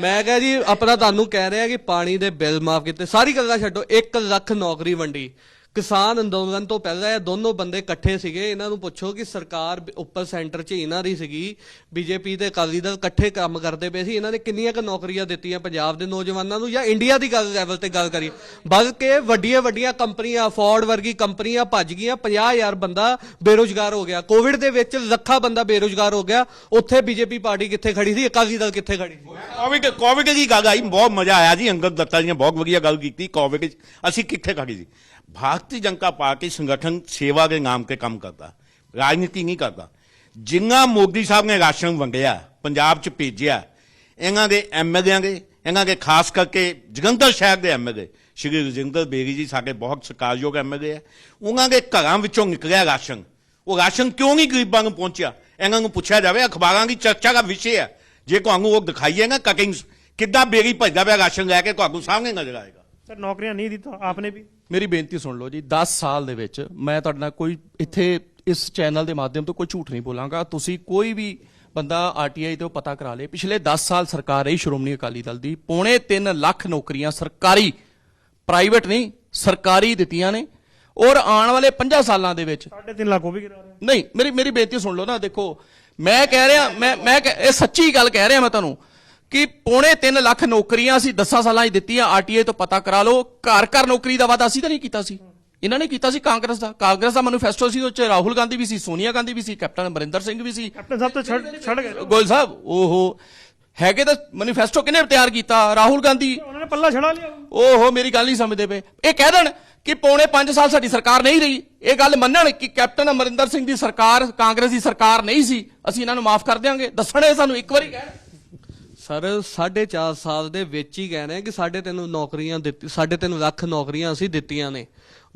ਮੈਂ ਕਿਹਾ ਜੀ ਆਪਣਾ ਤੁਹਾਨੂੰ ਕਹਿ ਰਿਹਾ ਕਿ ਪਾਣੀ ਦੇ ਬਿੱਲ ਮਾਫ ਕੀਤੇ, ਸਾਰੀ ਗੱਲਾਂ ਛੱਡੋ। 1 ਲੱਖ ਨੌਕਰੀ ਵੰਡੀ। ਕਿਸਾਨ ਅੰਦੋਲਨ ਤੋਂ ਪਹਿਲਾਂ ਇਹ ਦੋਨੋਂ ਬੰਦੇ ਇਕੱਠੇ ਸੀਗੇ। ਇਹਨਾਂ ਨੂੰ ਪੁੱਛੋ ਕਿ ਸਰਕਾਰ ਉੱਪਰ ਸੈਂਟਰ 'ਚ ਇਹਨਾਂ ਦੀ ਸੀਗੀ, ਬੀਜੇਪੀ ਤੇ ਅਕਾਲੀ ਦਲ ਇਕੱਠੇ ਕੰਮ ਕਰਦੇ ਪਏ ਸੀ। ਇਹਨਾਂ ਨੇ ਕਿੰਨੀਆਂ ਕੁ ਨੌਕਰੀਆਂ ਦਿੱਤੀਆਂ ਪੰਜਾਬ ਦੇ ਨੌਜਵਾਨਾਂ ਨੂੰ? ਜਾਂ ਇੰਡੀਆ ਦੀ ਗੱਲ ਲੈਵਲ ਤੇ ਗੱਲ ਕਰੀਏ, ਬਲਕਿ ਵੱਡੀਆਂ ਕੰਪਨੀਆਂ, ਫੋਰਡ ਵਰਗੀ ਕੰਪਨੀਆਂ ਭੱਜ ਗਈਆਂ। 50,000 ਬੰਦਾ ਬੇਰੁਜ਼ਗਾਰ ਹੋ ਗਿਆ। ਕੋਵਿਡ ਦੇ ਵਿੱਚ ਲੱਖਾਂ ਬੰਦਾ ਬੇਰੁਜ਼ਗਾਰ ਹੋ ਗਿਆ। ਉੱਥੇ ਬੀਜੇਪੀ ਪਾਰਟੀ ਕਿੱਥੇ ਖੜੀ ਸੀ? ਅਕਾਲੀ ਦਲ ਕਿੱਥੇ ਖੜੀ ਸੀ? ਕੋਵਿਡ ਦੀ ਗੱਲ ਆਈ, ਬਹੁਤ ਮਜ਼ਾ ਆਇਆ ਜੀ। ਅੰਗਦ ਦੱਤਾ ਜੀ ਨੇ ਬਹੁਤ ਵਧੀਆ ਗੱਲ ਕੀਤੀ। ਕੋਵਿਡ 'ਚ ਅਸੀਂ ਕਿੱਥੇ ਖੜੀ ਸੀ? भारतीय जनता पार्टी संगठन सेवा के नाम के काम करता, राजनीति नहीं करता। जिन्ना मोदी साहब ने राशन वंडिया, पंजाब च भेजिया, इन्हां दे एमएलए ने, इन्हां दे खास करके जलंधर शहर के एमएलए श्री रजिंदर बेरी जी साडे बहुत सत्कारयोग एमएलए है, उन्हां दे घरां विचों निकलिया राशन। वो राशन क्यों नहीं गरीबां नूं पहुंचिया? इन्हां नूं पुछिया जावे। अखबारां दी चर्चा का विषय है। जे तुहानूं वो दिखाईए ना कटिंग्स किद्दां बेरी भजदा पिया राशन लैके, तुहानूं सामने नजर आएगा। सर नौकरियां नहीं दी तो आपने भी। ਮੇਰੀ ਬੇਨਤੀ ਸੁਣ ਲਓ ਜੀ। 10 ਸਾਲ ਦੇ ਵਿੱਚ ਮੈਂ ਤੁਹਾਡੇ ਨਾਲ ਕੋਈ ਇੱਥੇ ਇਸ ਚੈਨਲ ਦੇ ਮਾਧਿਅਮ ਤੋਂ ਕੋਈ ਝੂਠ ਨਹੀਂ ਬੋਲਾਂਗਾ। ਤੁਸੀਂ ਕੋਈ ਵੀ ਬੰਦਾ ਆਰਟੀਆਈ ਤੋਂ ਪਤਾ ਕਰਾ ਲੇ। ਪਿਛਲੇ 10 ਸਾਲ ਸਰਕਾਰ ਰਹੀ ਸ਼੍ਰੋਮਣੀ ਅਕਾਲੀ ਦਲ ਦੀ, 3.25 ਲੱਖ ਨੌਕਰੀਆਂ ਸਰਕਾਰੀ, ਪ੍ਰਾਈਵੇਟ ਨਹੀਂ, ਸਰਕਾਰੀ ਦਿੱਤੀਆਂ ਨੇ। ਔਰ ਆਉਣ ਵਾਲੇ 50 ਸਾਲਾਂ ਦੇ ਵਿੱਚ 3.5 लाख वो भी गिरा रहे हैं। ਨਹੀਂ, ਮੇਰੀ ਬੇਨਤੀ ਸੁਣ ਲਓ ਨਾ। ਦੇਖੋ ਮੈਂ ਕਹਿ ਰਿਹਾ, ਮੈਂ ਇਹ ਸੱਚੀ ਗੱਲ ਕਹਿ ਰਿਹਾ ਮੈਂ ਤੁਹਾਨੂੰ ਕਿ 3.25 ਲੱਖ ਨੌਕਰੀਆਂ ਅਸੀਂ 10 ਸਾਲਾਂ 'ਚ ਦਿੱਤੀਆਂ। ਆਰਟੀਆਈ ਤੋਂ ਪਤਾ ਕਰਾ ਲਓ। ਘਰ ਨੌਕਰੀ ਦਾ ਵਾਅਦਾ ਅਸੀਂ ਤਾਂ ਨਹੀਂ ਕੀਤਾ ਸੀ, ਇਹਨਾਂ ਨੇ ਕੀਤਾ ਸੀ। ਕਾਂਗਰਸ ਦਾ ਮੈਨੀਫੈਸਟੋ ਸੀ, ਉਹ 'ਚ ਰਾਹੁਲ ਗਾਂਧੀ ਵੀ ਸੀ, ਸੋਨੀਆ ਗਾਂਧੀ ਵੀ ਸੀ, ਕੈਪਟਨ ਅਮਰਿੰਦਰ ਸਿੰਘ ਵੀ ਸੀ। कैप्टन साहब तो छड़ गए। ਗੋਇਲ ਸਾਹਿਬ ਓਹੋ ਹੈਗੇ ਤਾਂ ਮੈਨੀਫੈਸਟੋ ਕਿਹਨੇ ਤਿਆਰ ਕੀਤਾ? ਰਾਹੁਲ ਗਾਂਧੀ। उन्होंने पल्ला छड़ा लिया। ਓਹੋ ਮੇਰੀ ਗੱਲ ਨਹੀਂ ਸਮਝਦੇ ਪਏ। ਇਹ ਕਹਿ ਦੇਣ ਕਿ 5.25 ਸਾਲ ਸਾਡੀ ਸਰਕਾਰ ਨਹੀਂ ਰਹੀ, ਇਹ ਗੱਲ ਮੰਨਣ ਕਿ ਕੈਪਟਨ ਅਮਰਿੰਦਰ ਸਿੰਘ ਦੀ ਸਰਕਾਰ ਕਾਂਗਰਸ ਦੀ ਸਰਕਾਰ ਨਹੀਂ ਸੀ, ਅਸੀਂ ਇਹਨਾਂ ਨੂੰ ਮਾਫ ਕਰ ਦਿਆਂਗੇ। ਦੱਸਣੇ ਸਾਨੂੰ ਇੱਕ ਵਾਰੀ ਕਹਿਣ। ਸਰ 4.5 ਸਾਲ ਦੇ ਵਿੱਚ ਹੀ ਕਹਿ ਰਹੇ ਕਿ 3.5 ਨੌਕਰੀਆਂ ਦਿੱਤੀ, 3.5 ਲੱਖ ਨੌਕਰੀਆਂ ਅਸੀਂ ਦਿੱਤੀਆਂ ਨੇ।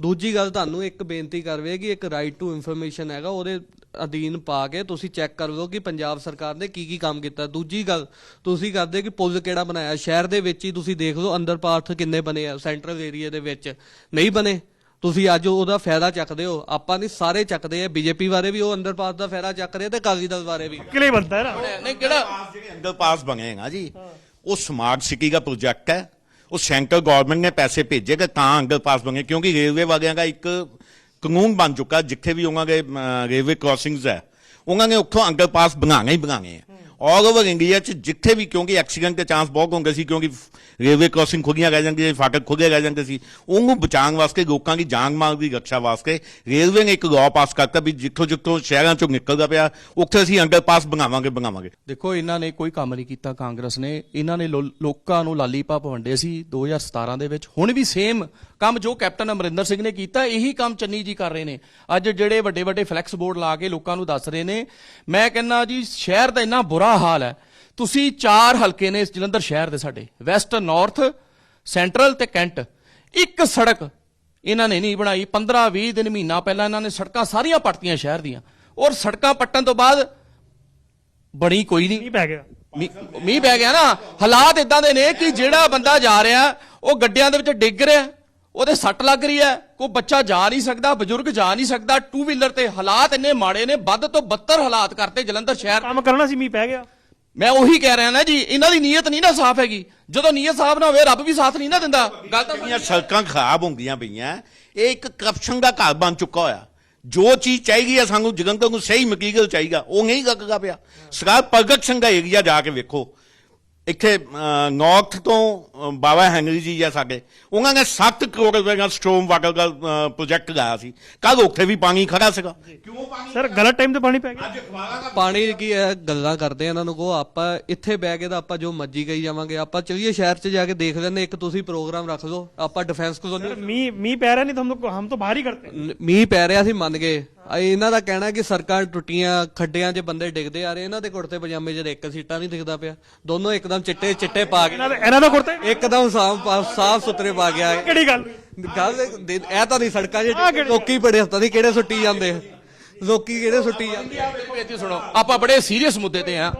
ਦੂਜੀ ਗੱਲ ਤੁਹਾਨੂੰ ਇੱਕ ਬੇਨਤੀ ਕਰਵੇ ਕਿ ਇੱਕ ਰਾਈਟ ਟੂ ਇਨਫੋਰਮੇਸ਼ਨ ਹੈਗਾ, ਉਹਦੇ ਅਧੀਨ ਪਾ ਕੇ ਤੁਸੀਂ ਚੈੱਕ ਕਰ ਲਓ ਕਿ ਪੰਜਾਬ ਸਰਕਾਰ ਨੇ ਕੀ ਕੰਮ ਕੀਤਾ। ਦੂਜੀ ਗੱਲ ਤੁਸੀਂ ਕਰਦੇ ਕਿ ਪੁਲ ਕਿਹੜਾ ਬਣਾਇਆ, ਸ਼ਹਿਰ ਦੇ ਵਿੱਚ ਹੀ ਤੁਸੀਂ ਦੇਖ ਲਓ ਅੰਡਰਪਾਸ ਕਿੰਨੇ ਬਣੇ ਆ ਸੈਂਟਰਲ ਏਰੀਆ ਦੇ ਵਿੱਚ, ਨਹੀਂ ਬਣੇ। ਤੁਸੀਂ ਅੱਜ ਉਹਦਾ ਫਾਇਦਾ ਚੱਕਦੇ ਹੋ, ਆਪਾਂ ਨਹੀਂ ਸਾਰੇ ਚੱਕਦੇ ਆ। ਬੀਜੇਪੀ ਬਾਰੇ ਵੀ ਉਹ ਅੰਡਰਪਾਸ ਦਾ ਫਾਇਦਾ ਚੱਕ ਰਹੇ ਤੇ ਅਕਾਲੀ ਦਲ ਬਾਰੇ ਵੀ। ਕਿਲੇ बनता है ना। ਨਹੀਂ ਕਿਹੜਾ ਜਿਹੜੇ ਅੰਡਰਪਾਸ ਬਣੇਗਾ ਜੀ ਉਹ ਸਮਾਰਟ ਸਿਟੀ ਦਾ ਪ੍ਰੋਜੈਕਟ ਹੈ, ਉਹ ਸੈਂਟਰ ਗਵਰਨਮੈਂਟ ਨੇ ਪੈਸੇ ਭੇਜੇਗਾ ਤਾਂ ਅੰਡਰਪਾਸ ਬਣੇ, ਕਿਉਂਕਿ ਰੇਲਵੇ ਵਾਲਿਆਂ ਦਾ ਇੱਕ ਕਾਨੂੰਨ ਬਣ ਚੁੱਕਾ, ਜਿੱਥੇ ਵੀ ਉਹਨਾਂ ਦੇ ਰੇਲਵੇ ਕ੍ਰਾਸਿੰਗਸ ਹੈ ਉਹਨਾਂ ਨੇ ਉੱਥੋਂ ਅੰਡਰਪਾਸ ਬਣਾਉਣੇ ਹੀ ਬਣਾਉਣੇ ਹੈ ਆਲ ਓਵਰ ਇੰਡੀਆ 'ਚ ਜਿੱਥੇ ਵੀ, ਕਿਉਂਕਿ ਐਕਸੀਡੈਂਟ ਦੇ ਚਾਂਸ ਬਹੁਤ ਹੁੰਦੇ ਸੀ, ਕਿਉਂਕਿ ਰੇਲਵੇ ਕ੍ਰਾਸਿੰਗ ਖੁੱਲੀਆਂ ਰਹਿ ਜਾਂਦੀਆਂ, ਫਾਟਕ ਖੁੱਲੇ ਰਹਿ ਜਾਂਦੇ ਸੀ। ਉਹਨੂੰ ਬਚਾਉਣ ਵਾਸਤੇ, ਲੋਕਾਂ ਦੀ ਜਾਨ ਮਾਲ ਦੀ ਰੱਖਿਆ ਵਾਸਤੇ ਰੇਲਵੇ ਨੇ ਇੱਕ ਲਾਅ ਪਾਸ ਕਰਤਾ ਵੀ ਜਿੱਥੋਂ ਸ਼ਹਿਰਾਂ 'ਚੋਂ ਨਿਕਲਦਾ ਪਿਆ ਉੱਥੇ ਅਸੀਂ ਅੰਡਰਪਾਸ ਬਣਾਵਾਂਗੇ। ਦੇਖੋ ਇਹਨਾਂ ਨੇ ਕੋਈ ਕੰਮ ਨਹੀਂ ਕੀਤਾ, ਕਾਂਗਰਸ ਨੇ। ਇਹਨਾਂ ਨੇ ਲੋਕਾਂ ਨੂੰ ਲਾਲੀਪਾਪ ਵੰਡੇ ਸੀ 2017 ਦੇ ਵਿੱਚ। ਹੁਣ ਵੀ ਸੇਮ ਕੰਮ ਜੋ ਕੈਪਟਨ ਅਮਰਿੰਦਰ ਸਿੰਘ ਨੇ ਕੀਤਾ, ਇਹੀ ਕੰਮ ਚੰਨੀ ਜੀ ਕਰ ਰਹੇ ਨੇ। ਅੱਜ ਜਿਹੜੇ ਵੱਡੇ ਵੱਡੇ ਫਲੈਕਸ ਬੋਰਡ ਲਾ ਕੇ ਲੋਕਾਂ ਨੂੰ ਦੱਸ ਰਹੇ ਨੇ। ਮੈਂ ਕਹਿੰਦਾ ਜੀ ਸ਼ਹਿਰ ਦਾ ਇੰਨਾ ਬੁਰਾ ਹਾਲ ਹੈ। ਤੁਸੀਂ 4 ਹਲਕੇ ਨੇ ਇਸ ਜਲੰਧਰ ਸ਼ਹਿਰ ਦੇ, ਸਾਡੇ ਵੈਸਟ, ਨਾਰਥ, ਸੈਂਟਰਲ ਤੇ ਕੈਂਟ। ਇੱਕ ਸੜਕ ਇਹਨਾਂ ਨੇ ਨਹੀਂ ਬਣਾਈ। 15-20 ਦਿਨ, ਮਹੀਨਾ ਪਹਿਲਾਂ ਇਹਨਾਂ ਨੇ ਸੜਕਾਂ ਸਾਰੀਆਂ ਪੱਟਤੀਆਂ ਸ਼ਹਿਰ ਦੀਆਂ, ਔਰ ਸੜਕਾਂ ਪੱਟਣ ਤੋਂ ਬਾਅਦ ਬਣੀ ਕੋਈ ਨਹੀਂ। नहीं पै गया। ਮੀਂਹ ਪੈ ਗਿਆ ਨਾ। ਹਾਲਾਤ ਇਦਾਂ ਦੇ ਨੇ ਕਿ ਜਿਹੜਾ ਬੰਦਾ ਜਾ ਰਿਹਾ ਉਹ ਗੱਡਿਆਂ ਦੇ ਵਿੱਚ ਡਿੱਗ ਰਿਹਾ, ਉਹਦੇ ਸੱਟ ਲੱਗ ਰਹੀ ਹੈ, ਕੋਈ ਬੱਚਾ ਜਾ ਨਹੀਂ ਸਕਦਾ, ਬਜ਼ੁਰਗ ਜਾ ਨਹੀਂ ਸਕਦਾ 2 ਵੀਲਰ ਤੇ। ਹਾਲਾਤ ਇੰਨੇ ਮਾੜੇ ਨੇ, ਵੱਧ ਤੋਂ ਬੱਤਰ ਹਾਲਾਤ ਕਰਤੇ ਜਲੰਧਰ ਸ਼ਹਿਰ। काम करना सी मीह पै गया। ਮੈਂ ਉਹੀ ਕਹਿ ਰਿਹਾ ਨਾ ਜੀ, ਇਹਨਾਂ ਦੀ ਨੀਅਤ ਨਹੀਂ ਨਾ ਸਾਫ਼ ਹੈਗੀ। ਜਦੋਂ ਨੀਅਤ ਸਾਫ਼ ਨਾ ਹੋਵੇ ਰੱਬ ਵੀ ਸਾਥ ਨਹੀਂ ਨਾ ਦਿੰਦਾ। ਗੱਲ ਤਾਂ ਜਿਹੜੀਆਂ ਸੜਕਾਂ ਖਰਾਬ ਹੁੰਦੀਆਂ ਪਈਆਂ, ਇਹ ਇੱਕ ਕਰਪਸ਼ਨ ਦਾ ਘਰ ਬਣ ਚੁੱਕਾ ਹੋਇਆ। ਜੋ ਚੀਜ਼ ਚਾਹੀਦੀ ਹੈ ਸਾਨੂੰ ਜਲੰਧਰ ਨੂੰ ਸਹੀ ਮਟੀਰੀਅਲ ਚਾਹੀਦਾ, ਉਹ ਨਹੀਂ ਲੱਗਦਾ ਪਿਆ। ਸਰਕਾਰ ਪ੍ਰਗਟ ਸਿੰਘ ਦਾ ਏਰੀਆ ਜਾ ਕੇ ਵੇਖੋ, ਇੱਥੇ ਨਾਰਥ ਤੋਂ ਬਾਬਾ ਹੈਨਰੀ ਜੀ ਆ ਸਾਡੇ, ਉਹਨਾਂ ਨੇ 7 ਕਰੋੜ ਰੁਪਏ ਦਾ ਸਟੋਮ ਵਾਟਰ ਦਾ ਪ੍ਰੋਜੈਕਟ ਲਾਇਆ ਸੀ। ਕੱਲ ਉੱਥੇ ਵੀ ਪਾਣੀ ਖੜਾ ਸੀਗਾ। ਕਿਉਂ ਪਾਣੀ सर गलत टाइम ते पानी पै गया। ਅੱਜ ਅਖਬਾਰਾਂ ਦਾ ਪਾਣੀ ਕੀ ਹੈ, ਗੱਲਾਂ ਕਰਦੇ ਆ ਇਹਨਾਂ ਨੂੰ ਕਹੋ। ਆਪਾਂ ਇੱਥੇ ਬਹਿ ਕੇ ਤਾਂ ਆਪਾਂ ਜੋ ਮਰਜ਼ੀ ਕਹੀ ਜਾਵਾਂਗੇ। ਆਪਾਂ ਚਲੀਏ ਸ਼ਹਿਰ 'ਚ ਜਾ ਕੇ ਦੇਖ ਲੈਂਦੇ। ਇੱਕ ਤੁਸੀਂ ਪ੍ਰੋਗਰਾਮ ਰੱਖ ਲਓ, ਆਪਾਂ ਡਿਫੈਂਸ ਕਲੋਨੀ। सर मीह पै रहा नहीं तो हम तो बाहर ही करते हैं। ਮੀਂਹ ਪੈ ਰਿਹਾ ਸੀ, ਮੰਨ ਗਏ। ਇਹਨਾਂ ਦਾ ਕਹਿਣਾ ਕਿ ਸੜਕਾਂ ਟੁੱਟੀਆਂ, ਖੱਡਿਆਂ 'ਚ ਬੰਦੇ ਡਿੱਗਦੇ ਆ ਰਹੇ। ਇਹਨਾਂ ਦੇ ਕੁੜਤੇ ਪਜਾਮੇ 'ਚ ਇੱਕ ਸੀਟਾਂ ਨਹੀਂ ਦਿਖਦਾ ਪਿਆ, ਦੋਨੋਂ ਇੱਕਦਮ ਚਿੱਟੇ ਪਾ ਕੇ, ਇਹਨਾਂ ਦਾ ਕੁੜਤੇ ਇੱਕਦਮ ਸਾਫ ਸੁਥਰੇ ਪਾ ਗਿਆ। ਕਿਹੜੀ ਗੱਲ? ਇਹ ਤਾਂ ਨਹੀਂ ਸੜਕਾਂ 'ਚ ਲੋਕੀ ਬੜੇ ਹੱਥਾਂ ਦੀ ਕਿਹੜੇ ਸੁੱਟੀ ਜਾਂਦੇ ਆ, ਲੋਕੀ ਕਿਹੜੇ ਸੁੱਟੀ ਜਾਂਦੇ ਆ। ਬੇਨਤੀ ਸੁਣੋ, ਆਪਾਂ ਬੜੇ ਸੀਰੀਅਸ ਮੁੱਦੇ ਤੇ ਆ।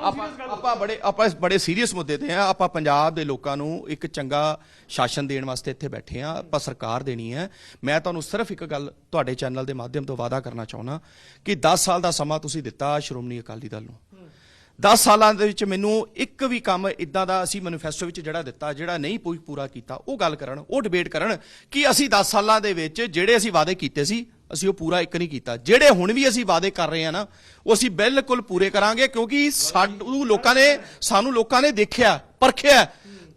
ਆਪਾਂ ਬੜੇ ਸੀਰੀਅਸ ਮੁੱਦੇ ਤੇ ਆ। ਆਪਾਂ ਪੰਜਾਬ ਦੇ ਲੋਕਾਂ ਨੂੰ ਇੱਕ ਚੰਗਾ ਸ਼ਾਸਨ ਦੇਣ ਵਾਸਤੇ ਇੱਥੇ ਬੈਠੇ ਆ। ਆਪਾਂ ਸਰਕਾਰ ਦੇਣੀ ਹੈ। ਮੈਂ ਤੁਹਾਨੂੰ ਸਿਰਫ ਇੱਕ ਗੱਲ ਤੁਹਾਡੇ ਚੈਨਲ ਦੇ ਮਾਧਿਅਮ ਤੋਂ ਵਾਅਦਾ ਕਰਨਾ ਚਾਹੁੰਦਾ ਕਿ 10 ਸਾਲ ਦਾ ਸਮਾਂ ਤੁਸੀਂ ਦਿੱਤਾ ਸ਼੍ਰੋਮਣੀ ਅਕਾਲੀ ਦਲ ਨੂੰ। 10 ਸਾਲਾਂ ਦੇ ਵਿੱਚ ਮੈਨੂੰ ਇੱਕ ਵੀ ਕੰਮ ਇਦਾਂ ਦਾ ਅਸੀਂ ਮੈਨੀਫੈਸਟੋ ਵਿੱਚ ਜਿਹੜਾ ਦਿੱਤਾ, ਜਿਹੜਾ ਨਹੀਂ ਪੂਰਾ ਕੀਤਾ, ਉਹ ਗੱਲ ਕਰਨ, ਉਹ ਡਿਬੇਟ ਕਰਨ ਕਿ ਅਸੀਂ 10 ਸਾਲਾਂ ਦੇ ਵਿੱਚ ਜਿਹੜੇ ਅਸੀਂ ਵਾਅਦੇ ਕੀਤੇ ਸੀ ਅਸੀਂ ਉਹ ਪੂਰਾ ਇੱਕ ਨਹੀਂ ਕੀਤਾ। ਜਿਹੜੇ ਹੁਣ ਵੀ ਅਸੀਂ ਵਾਅਦੇ ਕਰ ਰਹੇ ਹਾਂ ਨਾ, ਉਹ ਅਸੀਂ ਬਿਲਕੁਲ ਪੂਰੇ ਕਰਾਂਗੇ, ਕਿਉਂਕਿ ਸਾਨੂੰ ਲੋਕਾਂ ਨੇ ਦੇਖਿਆ, ਪਰਖਿਆ,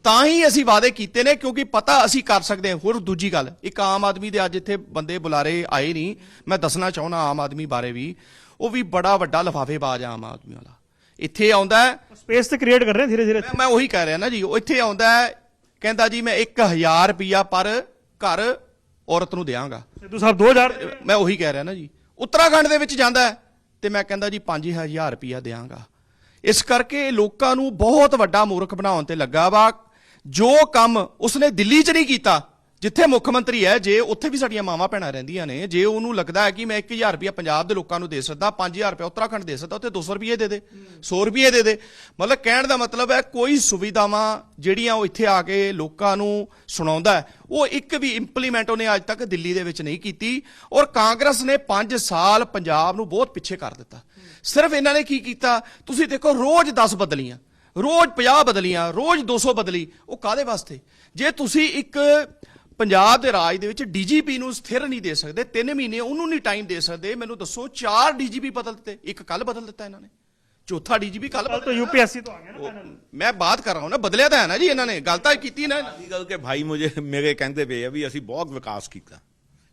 ਤਾਂ ਹੀ ਅਸੀਂ ਵਾਅਦੇ ਕੀਤੇ ਨੇ, ਕਿਉਂਕਿ ਪਤਾ ਅਸੀਂ ਕਰ ਸਕਦੇ ਹਾਂ। ਹੋਰ ਦੂਜੀ ਗੱਲ, ਇੱਕ ਆਮ ਆਦਮੀ ਦੇ ਅੱਜ ਇੱਥੇ ਬੰਦੇ ਬੁਲਾਰੇ ਆਏ ਨਹੀਂ, ਮੈਂ ਦੱਸਣਾ ਚਾਹੁੰਦਾ ਆਮ ਆਦਮੀ ਬਾਰੇ ਵੀ। ਉਹ ਵੀ ਬੜਾ ਵੱਡਾ ਲਿਫਾਫੇਬਾਜ਼ ਆ ਆਮ ਆਦਮੀ ਵਾਲਾ। ਇੱਥੇ ਆਉਂਦਾ स्पेस ਤੇ ਕ੍ਰੀਏਟ ਕਰ ਰਹੇ ਧੀਰੇ ਧੀਰੇ। ਮੈਂ ਉਹੀ ਕਹਿ ਰਿਹਾ ਨਾ ਜੀ, ਉਹ ਇੱਥੇ ਆਉਂਦਾ ਕਹਿੰਦਾ ਜੀ ਮੈਂ 1000 ਰੁਪਿਆ ਪਰ ਘਰ ਔਰਤ ਨੂੰ ਦਿਆਂਗਾ। ਸਿੱਧੂ ਸਾਹਿਬ 2000। ਮੈਂ ਉਹੀ ਕਹਿ ਰਿਹਾ ਨਾ ਜੀ। ਉੱਤਰਾਖੰਡ ਦੇ ਵਿੱਚ ਜਾਂਦਾ ਤੇ ਮੈਂ ਕਹਿੰਦਾ ਜੀ 5000 ਰੁਪਿਆ ਦਿਆਂਗਾ। ਇਸ ਕਰਕੇ ਲੋਕਾਂ ਨੂੰ ਬਹੁਤ ਵੱਡਾ ਮੂਰਖ ਬਣਾਉਣ ਤੇ ਲੱਗਾ ਵਾ। ਜੋ ਕੰਮ ਉਸਨੇ ਦਿੱਲੀ 'ਚ ਨਹੀਂ ਕੀਤਾ, ਜਿੱਥੇ ਮੁੱਖ ਮੰਤਰੀ ਹੈ, ਜੇ ਉੱਥੇ ਵੀ ਸਾਡੀਆਂ ਮਾਵਾਂ ਭੈਣਾਂ ਰਹਿੰਦੀਆਂ ਨੇ, ਜੇ ਉਹਨੂੰ ਲੱਗਦਾ ਹੈ ਕਿ ਮੈਂ 1000 ਰੁਪਇਆ ਪੰਜਾਬ ਦੇ ਲੋਕਾਂ ਨੂੰ ਦੇ ਸਕਦਾ, 5000 ਰੁਪਇਆ ਉੱਤਰਾਖੰਡ ਦੇ ਸਕਦਾ, ਉੱਥੇ 200 ਰੁਪਏ ਦੇ ਦੇ, 100 ਰੁਪਏ ਦੇ ਦੇ। ਮਤਲਬ ਕਹਿਣ ਦਾ ਮਤਲਬ ਹੈ ਕੋਈ ਸੁਵਿਧਾਵਾਂ ਜਿਹੜੀਆਂ ਉਹ ਇੱਥੇ ਆ ਕੇ ਲੋਕਾਂ ਨੂੰ ਸੁਣਾਉਂਦਾ ਹੈ, ਉਹ ਇੱਕ ਵੀ ਇੰਪਲੀਮੈਂਟ ਉਹਨੇ ਅੱਜ ਤੱਕ ਦਿੱਲੀ ਦੇ ਵਿੱਚ ਨਹੀਂ ਕੀਤੀ। ਔਰ ਕਾਂਗਰਸ ਨੇ 5 ਸਾਲ ਪੰਜਾਬ ਨੂੰ ਬਹੁਤ ਪਿੱਛੇ ਕਰ ਦਿੱਤਾ। ਸਿਰਫ ਇਹਨਾਂ ਨੇ ਕੀ ਕੀਤਾ, ਤੁਸੀਂ ਦੇਖੋ, ਰੋਜ਼ 10 ਬਦਲੀਆਂ, ਰੋਜ਼ 50 ਬਦਲੀਆਂ, ਰੋਜ਼ 200 ਬਦਲੀ। ਉਹ ਕਾਹਦੇ ਵਾਸਤੇ? ਜੇ ਤੁਸੀਂ ਇੱਕ ਪੰਜਾਬ ਦੇ ਰਾਜ ਦੇ ਵਿੱਚ ਡੀਜੀਪੀ ਨੂੰ ਸਥਿਰ ਨਹੀਂ ਦੇ ਸਕਦੇ, 3 ਮਹੀਨੇ ਉਹਨੂੰ ਨਹੀਂ ਟਾਈਮ ਦੇ ਸਕਦੇ, ਮੈਨੂੰ ਦੱਸੋ 4 ਡੀਜੀਪੀ ਬਦਲ ਦਿੱਤੇ, ਇੱਕ ਕੱਲ ਬਦਲ ਦਿੱਤਾ ਇਹਨਾਂ ਨੇ, ਚੌਥਾ ਡੀਜੀਪੀ ਕੱਲ तो यूपीएससी तो आ गया ना पैनल। ਮੈਂ ਬਾਤ ਕਰ ਰਹਾ ਹਾਂ ਨਾ, ਬਦਲਿਆ ਤਾਂ ਹੈ ਨਾ ਜੀ ਇਹਨਾਂ ਨੇ, ਗੱਲ ਤਾਂ ਕੀਤੀ ਨਾ। ਇਹ ਗੱਲ ਕਿ ਭਾਈ ਮੇਰੇ ਕਹਿੰਦੇ ਪਏ ਆ ਵੀ ਅਸੀਂ ਬਹੁਤ ਵਿਕਾਸ ਕੀਤਾ।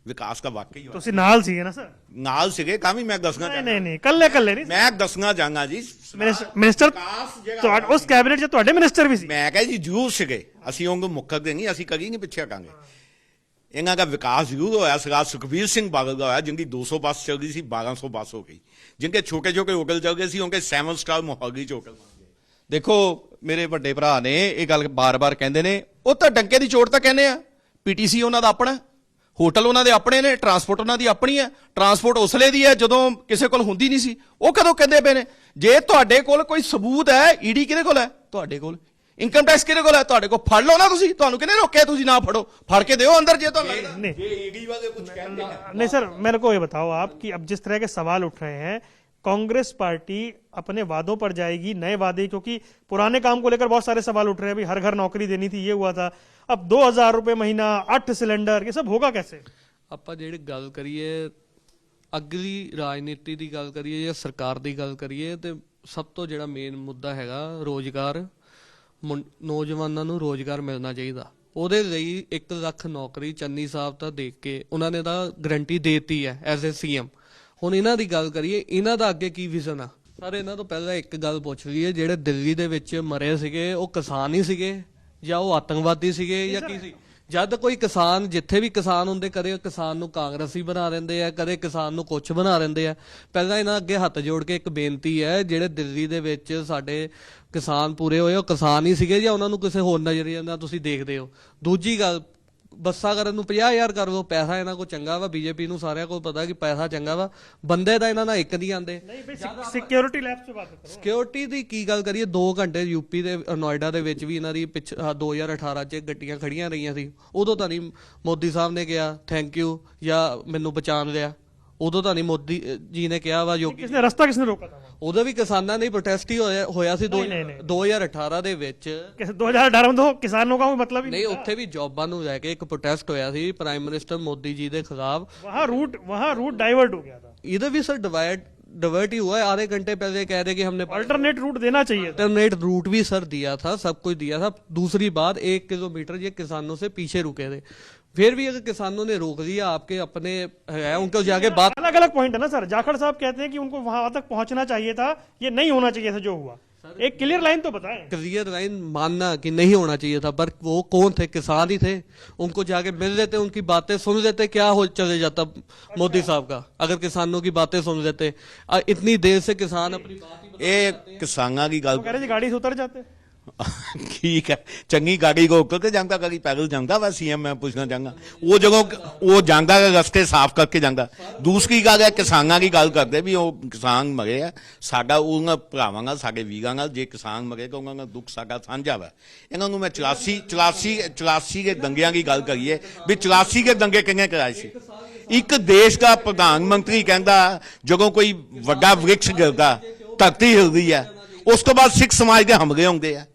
ਵਿਕਾਸ ਦਾ ਵਾਕਈ ਹੋਇਆ। ਤੁਸੀਂ ਨਾਲ ਸੀਗੇ ਨਾ ਸਰ? ਨਾਲ ਸੀਗੇ ਤਾਂ ਵੀ ਮੈਂ ਦੱਸਣਾ ਨਹੀਂ ਕੱਲੇ ਨਹੀਂ। ਮੈਂ ਦੱਸਣਾ ਚਾਹਾਂਗਾ ਜੀ, ਮਿਨਿਸਟਰ ਉਸ ਕੈਬਨਿਟ 'ਚ ਤੁਹਾਡੇ ਮਿਨਿਸਟਰ ਵੀ ਸੀ। ਮੈਂ ਕਹਾਂ ਜੀ ਜ਼ਰੂਰ ਸੀਗੇ। ਅਸੀਂ ਉਹਨੂੰ ਮੁੱਕਰਦੇ ਨਹੀਂ, ਅਸੀਂ ਕਦੀ ਨਹੀਂ ਪਿੱਛੇ ਹਟਾਂਗੇ। ਇਹਨਾਂ ਦਾ ਵਿਕਾਸ ਜ਼ਰੂਰ ਹੋਇਆ। ਸਰਦਾਰ ਸੁਖਬੀਰ ਸਿੰਘ ਬਾਦਲ ਦਾ ਹੋਇਆ, ਜਿਨकी 200 ਬੱਸ ਚੱਲ ਰਹੀ ਸੀ 1200 ਬੱਸ ਹੋ ਗਈ। ਜਿਨਕੇ ਛੋਟੇ ਛੋਟੇ ਹੋਟਲ ਚੱਲ ਗਏ ਸੀ ਉਨਕੇ 7 ਸਟਾਰ ਮੋਹਾਲੀ 'ਚ ਹੋਟਲ ਬਣ ਗਏ। ਦੇਖੋ ਮੇਰੇ ਵੱਡੇ ਭਰਾ ਨੇ ਇਹ ਗੱਲ ਬਾਰ-ਬਾਰ ਕਹਿੰਦੇ ਨੇ, ਉਹ ਤਾਂ ਡੰਕੇ ਦੀ ਚੋਟ ਤਾਂ ਕਹਿੰਦੇ ਆ, ਪੀਟੀਸੀ ਉਹਨਾਂ ਦਾ ਆਪਣਾ, ਹੋਟਲ ਉਹਨਾਂ ਦੇ ਆਪਣੇ ਨੇ, ਟਰਾਂਸਪੋਰਟ ਉਹਨਾਂ ਦੀ ਆਪਣੀ ਹੈ। ਟਰਾਂਸਪੋਰਟ ਉਸਲੇ ਦੀ ਹੈ ਜਦੋਂ ਕਿਸੇ ਕੋਲ ਹੁੰਦੀ ਨਹੀਂ ਸੀ। ਉਹ ਕਦੋਂ ਕਹਿੰਦੇ ਪਏ ਨੇ ਜੇ ਤੁਹਾਡੇ ਕੋਲ ਕੋਈ ਸਬੂਤ ਹੈ, ਈਡੀ ਕਿਹਦੇ ਕੋਲ ਹੈ? ਤੁਹਾਡੇ ਕੋਲ। ਇਨਕਮ ਟੈਕਸ ਕਿਹਦੇ ਕੋਲ ਹੈ? ਤੁਹਾਡੇ ਕੋਲ। ਫੜ ਲਓ ਨਾ ਤੁਸੀਂ, ਤੁਹਾਨੂੰ ਕਿਹਨੇ ਰੋਕਿਆ ਤੁਸੀਂ ਨਾ ਫੜੋ? ਫੜ ਕੇ ਦਿਓ ਅੰਦਰ ਜੇ ਤੁਹਾਨੂੰ ਲੱਗਦਾ। नहीं सर, मेरे को ये बताओ आप कि अब जिस तरह के सवाल उठ रहे हैं, कांग्रेस पार्टी अपने वादों पर जाएगी, नए वादे, क्योंकि पुराने काम को लेकर बहुत सारे सवाल उठ रहे हैं, अभी हर घर नौकरी देनी थी, ये हुआ था, अब 2000 रुपए महीना, 8 सिलेंडर, ये सब होगा कैसे? ਆਪਾਂ ਜਿਹੜੀ ਗੱਲ ਕਰੀਏ ਅਗਲੀ ਰਾਜਨੀਤੀ ਦੀ ਗੱਲ ਕਰੀਏ ਜਾਂ ਸਰਕਾਰ ਦੀ ਗੱਲ ਕਰੀਏ ਤੇ ਸਭ ਤੋਂ ਜਿਹੜਾ ਮੇਨ ਮੁੱਦਾ ਹੈਗਾ ਰੋਜ਼ਗਾਰ। ਨੌਜਵਾਨਾਂ ਨੂੰ ਰੋਜ਼ਗਾਰ ਮਿਲਣਾ ਚਾਹੀਦਾ। ਉਹਦੇ ਲਈ 1 ਲੱਖ ਨੌਕਰੀ ਚੰਨੀ ਸਾਹਿਬ ਤਾਂ ਦੇਖ ਕੇ ਉਹਨਾਂ ਨੇ ਤਾਂ ਗਰੰਟੀ ਦੇਤੀ ਹੈ ਐਜ਼ ਏ ਸੀਐਮ। ਹੁਣ ਇਹਨਾਂ ਦੀ ਗੱਲ ਕਰੀਏ, ਇਹਨਾਂ ਦਾ ਅੱਗੇ ਕੀ ਵਿਜ਼ਨ ਆ? ਸਰ ਇਹਨਾਂ ਤੋਂ ਪਹਿਲਾਂ ਇੱਕ ਗੱਲ ਪੁੱਛ ਲਈਏ, ਜਿਹੜੇ ਦਿੱਲੀ ਦੇ ਵਿੱਚ ਮਰੇ ਸੀਗੇ ਉਹ ਕਿਸਾਨ ਹੀ ਸੀਗੇ ਜਾਂ ਉਹ ਆਤੰਕਵਾਦੀ ਸੀਗੇ ਜਾਂ ਕੀ ਸੀ? ਜਦ ਕੋਈ ਕਿਸਾਨ, ਜਿੱਥੇ ਵੀ ਕਿਸਾਨ ਹੁੰਦੇ, ਕਦੇ ਕਿਸਾਨ ਨੂੰ ਕਾਂਗਰਸੀ ਬਣਾ ਦਿੰਦੇ ਆ, ਕਦੇ ਕਿਸਾਨ ਨੂੰ ਕੁਛ ਬਣਾ ਦਿੰਦੇ ਆ। ਪਹਿਲਾਂ ਇਹਨਾਂ ਅੱਗੇ ਹੱਥ ਜੋੜ ਕੇ ਇੱਕ ਬੇਨਤੀ ਹੈ, ਜਿਹੜੇ ਦਿੱਲੀ ਦੇ ਵਿੱਚ ਸਾਡੇ ਕਿਸਾਨ ਪੂਰੇ ਹੋਏ ਉਹ ਕਿਸਾਨ ਹੀ ਸੀਗੇ ਜਾਂ ਉਹਨਾਂ ਨੂੰ ਕਿਸੇ ਹੋਰ ਨਜ਼ਰੀਏ ਨਾਲ ਤੁਸੀਂ ਦੇਖਦੇ ਹੋ? ਦੂਜੀ ਗੱਲ, ਬੱਸਾਂ ਕਰਨ ਨੂੰ 50,000 ਕਰ ਲਓ, ਪੈਸਾ ਇਹਨਾਂ ਕੋਲ ਚੰਗਾ ਵਾ। ਬੀਜੇਪੀ ਨੂੰ ਸਾਰਿਆਂ ਕੋਲ ਪਤਾ ਕਿ ਪੈਸਾ ਚੰਗਾ ਵਾ, ਬੰਦੇ ਤਾਂ ਇਹਨਾਂ ਨਾਲ ਇੱਕ ਨਹੀਂ ਆਉਂਦੇ। सिक्योरिटी लैब्स पे बात करो। ਸਿਕਿਉਰਿਟੀ ਦੀ ਕੀ ਗੱਲ ਕਰੀਏ, 2 ਘੰਟੇ ਯੂਪੀ ਦੇ ਨੋਇਡਾ ਦੇ ਵਿੱਚ ਵੀ ਇਹਨਾਂ ਦੀ 2018 ਚ ਗੱਡੀਆਂ ਖੜੀਆਂ ਰਹੀਆਂ ਸੀ। ਉਦੋਂ ਤਾਂ ਨਹੀਂ ਮੋਦੀ ਸਾਹਿਬ ਨੇ ਕਿਹਾ ਥੈਂਕ ਯੂ ਜਾਂ ਮੈਨੂੰ ਬਚਾਉਣ ਲਿਆ। ਉਦੋਂ ਤਾਂ ਨਹੀਂ ਮੋਦੀ ਜੀ ਨੇ ਕਿਹਾ ਵਾ ਯੋਗੀ। किसने रास्ता किसने रोका था? ਉਦੋਂ ਵੀ ਕਿਸਾਨਾਂ ਨੇ ਪ੍ਰੋਟੈਸਟ ਹੀ ਹੋਇਆ ਸੀ ਨਹੀਂ। 2018 ਦੇ ਵਿੱਚ। 2018 में तो किसानों का कोई मतलब ही ਨਹੀਂ, ਉੱਥੇ ਵੀ ਜੌਬਾਂ ਨੂੰ ਲੈ ਕੇ ਇੱਕ ਪ੍ਰੋਟੈਸਟ ਹੋਇਆ ਸੀ ਪ੍ਰਾਈਮ ਮਿਨਿਸਟਰ ਮੋਦੀ जी ਦੇ ਖਿਲਾਫ। वहाँ रूट डाइवर्ट हो गया था। इधर भी सर डिवर्ट ही हुआ है। आधे घंटे पहले कह रहे कि हमने अल्टरनेट रूट देना चाहिए था। अल्टरनेट रूट भी सर दिया था, सब कुछ दिया था। दूसरी बात, 1 किलोमीटर ये किसानों से पीछे रुके थे। फिर भी अगर किसानों ने रोक दिया, आपके अपने है, उनको जाके बात। अलग अलग पॉइंट है ना सर। जाखड़ साहब कहते हैं कि उनको वहां तक पहुंचना चाहिए था, ये नहीं होना चाहिए था जो हुआ। एक क्लियर लाइन तो बताएं। क्लियर लाइन मानना कि नहीं होना चाहिए था, पर वो कौन थे? किसान ही थे। उनको जाके मिल लेते, उनकी बातें सुन लेते, क्या हो चले जाता मोदी साहब का अगर किसानों की बातें सुन लेते। इतनी देर से किसान अपनी बात ही ਇਹ ਕਿਸਾਨਾਂ ਦੀ ਗੱਲ वो कह रहे थे गाड़ी से उतर जाते। ਠੀਕ ਹੈ, ਚੰਗੀ ਗਾੜੀ ਕੋ ਕੇ ਜਾਂਦਾ, ਕਦੀ ਪੈਦਲ ਜਾਂਦਾ ਵਾ। ਸੀਐਮ ਮੈਂ ਪੁੱਛਣਾ ਚਾਹਾਂਗਾ, ਉਹ ਜਦੋਂ ਉਹ ਜਾਂਦਾ ਰਸਤੇ ਸਾਫ਼ ਕਰਕੇ ਜਾਂਦਾ। ਦੂਸਰੀ ਗੱਲ ਹੈ, ਕਿਸਾਨਾਂ ਦੀ ਗੱਲ ਕਰਦੇ ਵੀ ਉਹ ਕਿਸਾਨ ਮਰੇ ਆ, ਸਾਡਾ ਉਹਨਾਂ ਭਰਾਵਾਂ ਨਾਲ, ਸਾਡੇ ਵੀਰਾਂ ਨਾਲ ਜੇ ਕਿਸਾਨ ਮਰੇਗਾ ਉਹਨਾਂ ਦਾ ਦੁੱਖ ਸਾਡਾ ਸਾਂਝਾ ਵਾ। ਇਹਨਾਂ ਨੂੰ ਮੈਂ 84 ਦੇ ਦੰਗਿਆਂ ਦੀ ਗੱਲ ਕਰੀਏ ਵੀ 84 ਦੇ ਦੰਗੇ ਕਿੰਨੇ ਕਰਾਏ ਸੀ। ਇੱਕ ਦੇਸ਼ ਦਾ ਪ੍ਰਧਾਨ ਮੰਤਰੀ ਕਹਿੰਦਾ ਜਦੋਂ ਕੋਈ ਵੱਡਾ ਵ੍ਰਿਕਸ਼ ਗਿਰਦਾ, ਧਰਤੀ ਹਿਲਦੀ ਹੈ, ਉਸ ਤੋਂ ਬਾਅਦ ਸਿੱਖ ਸਮਾਜ ਦੇ ਹਮਲੇ ਹੁੰਦੇ ਆ।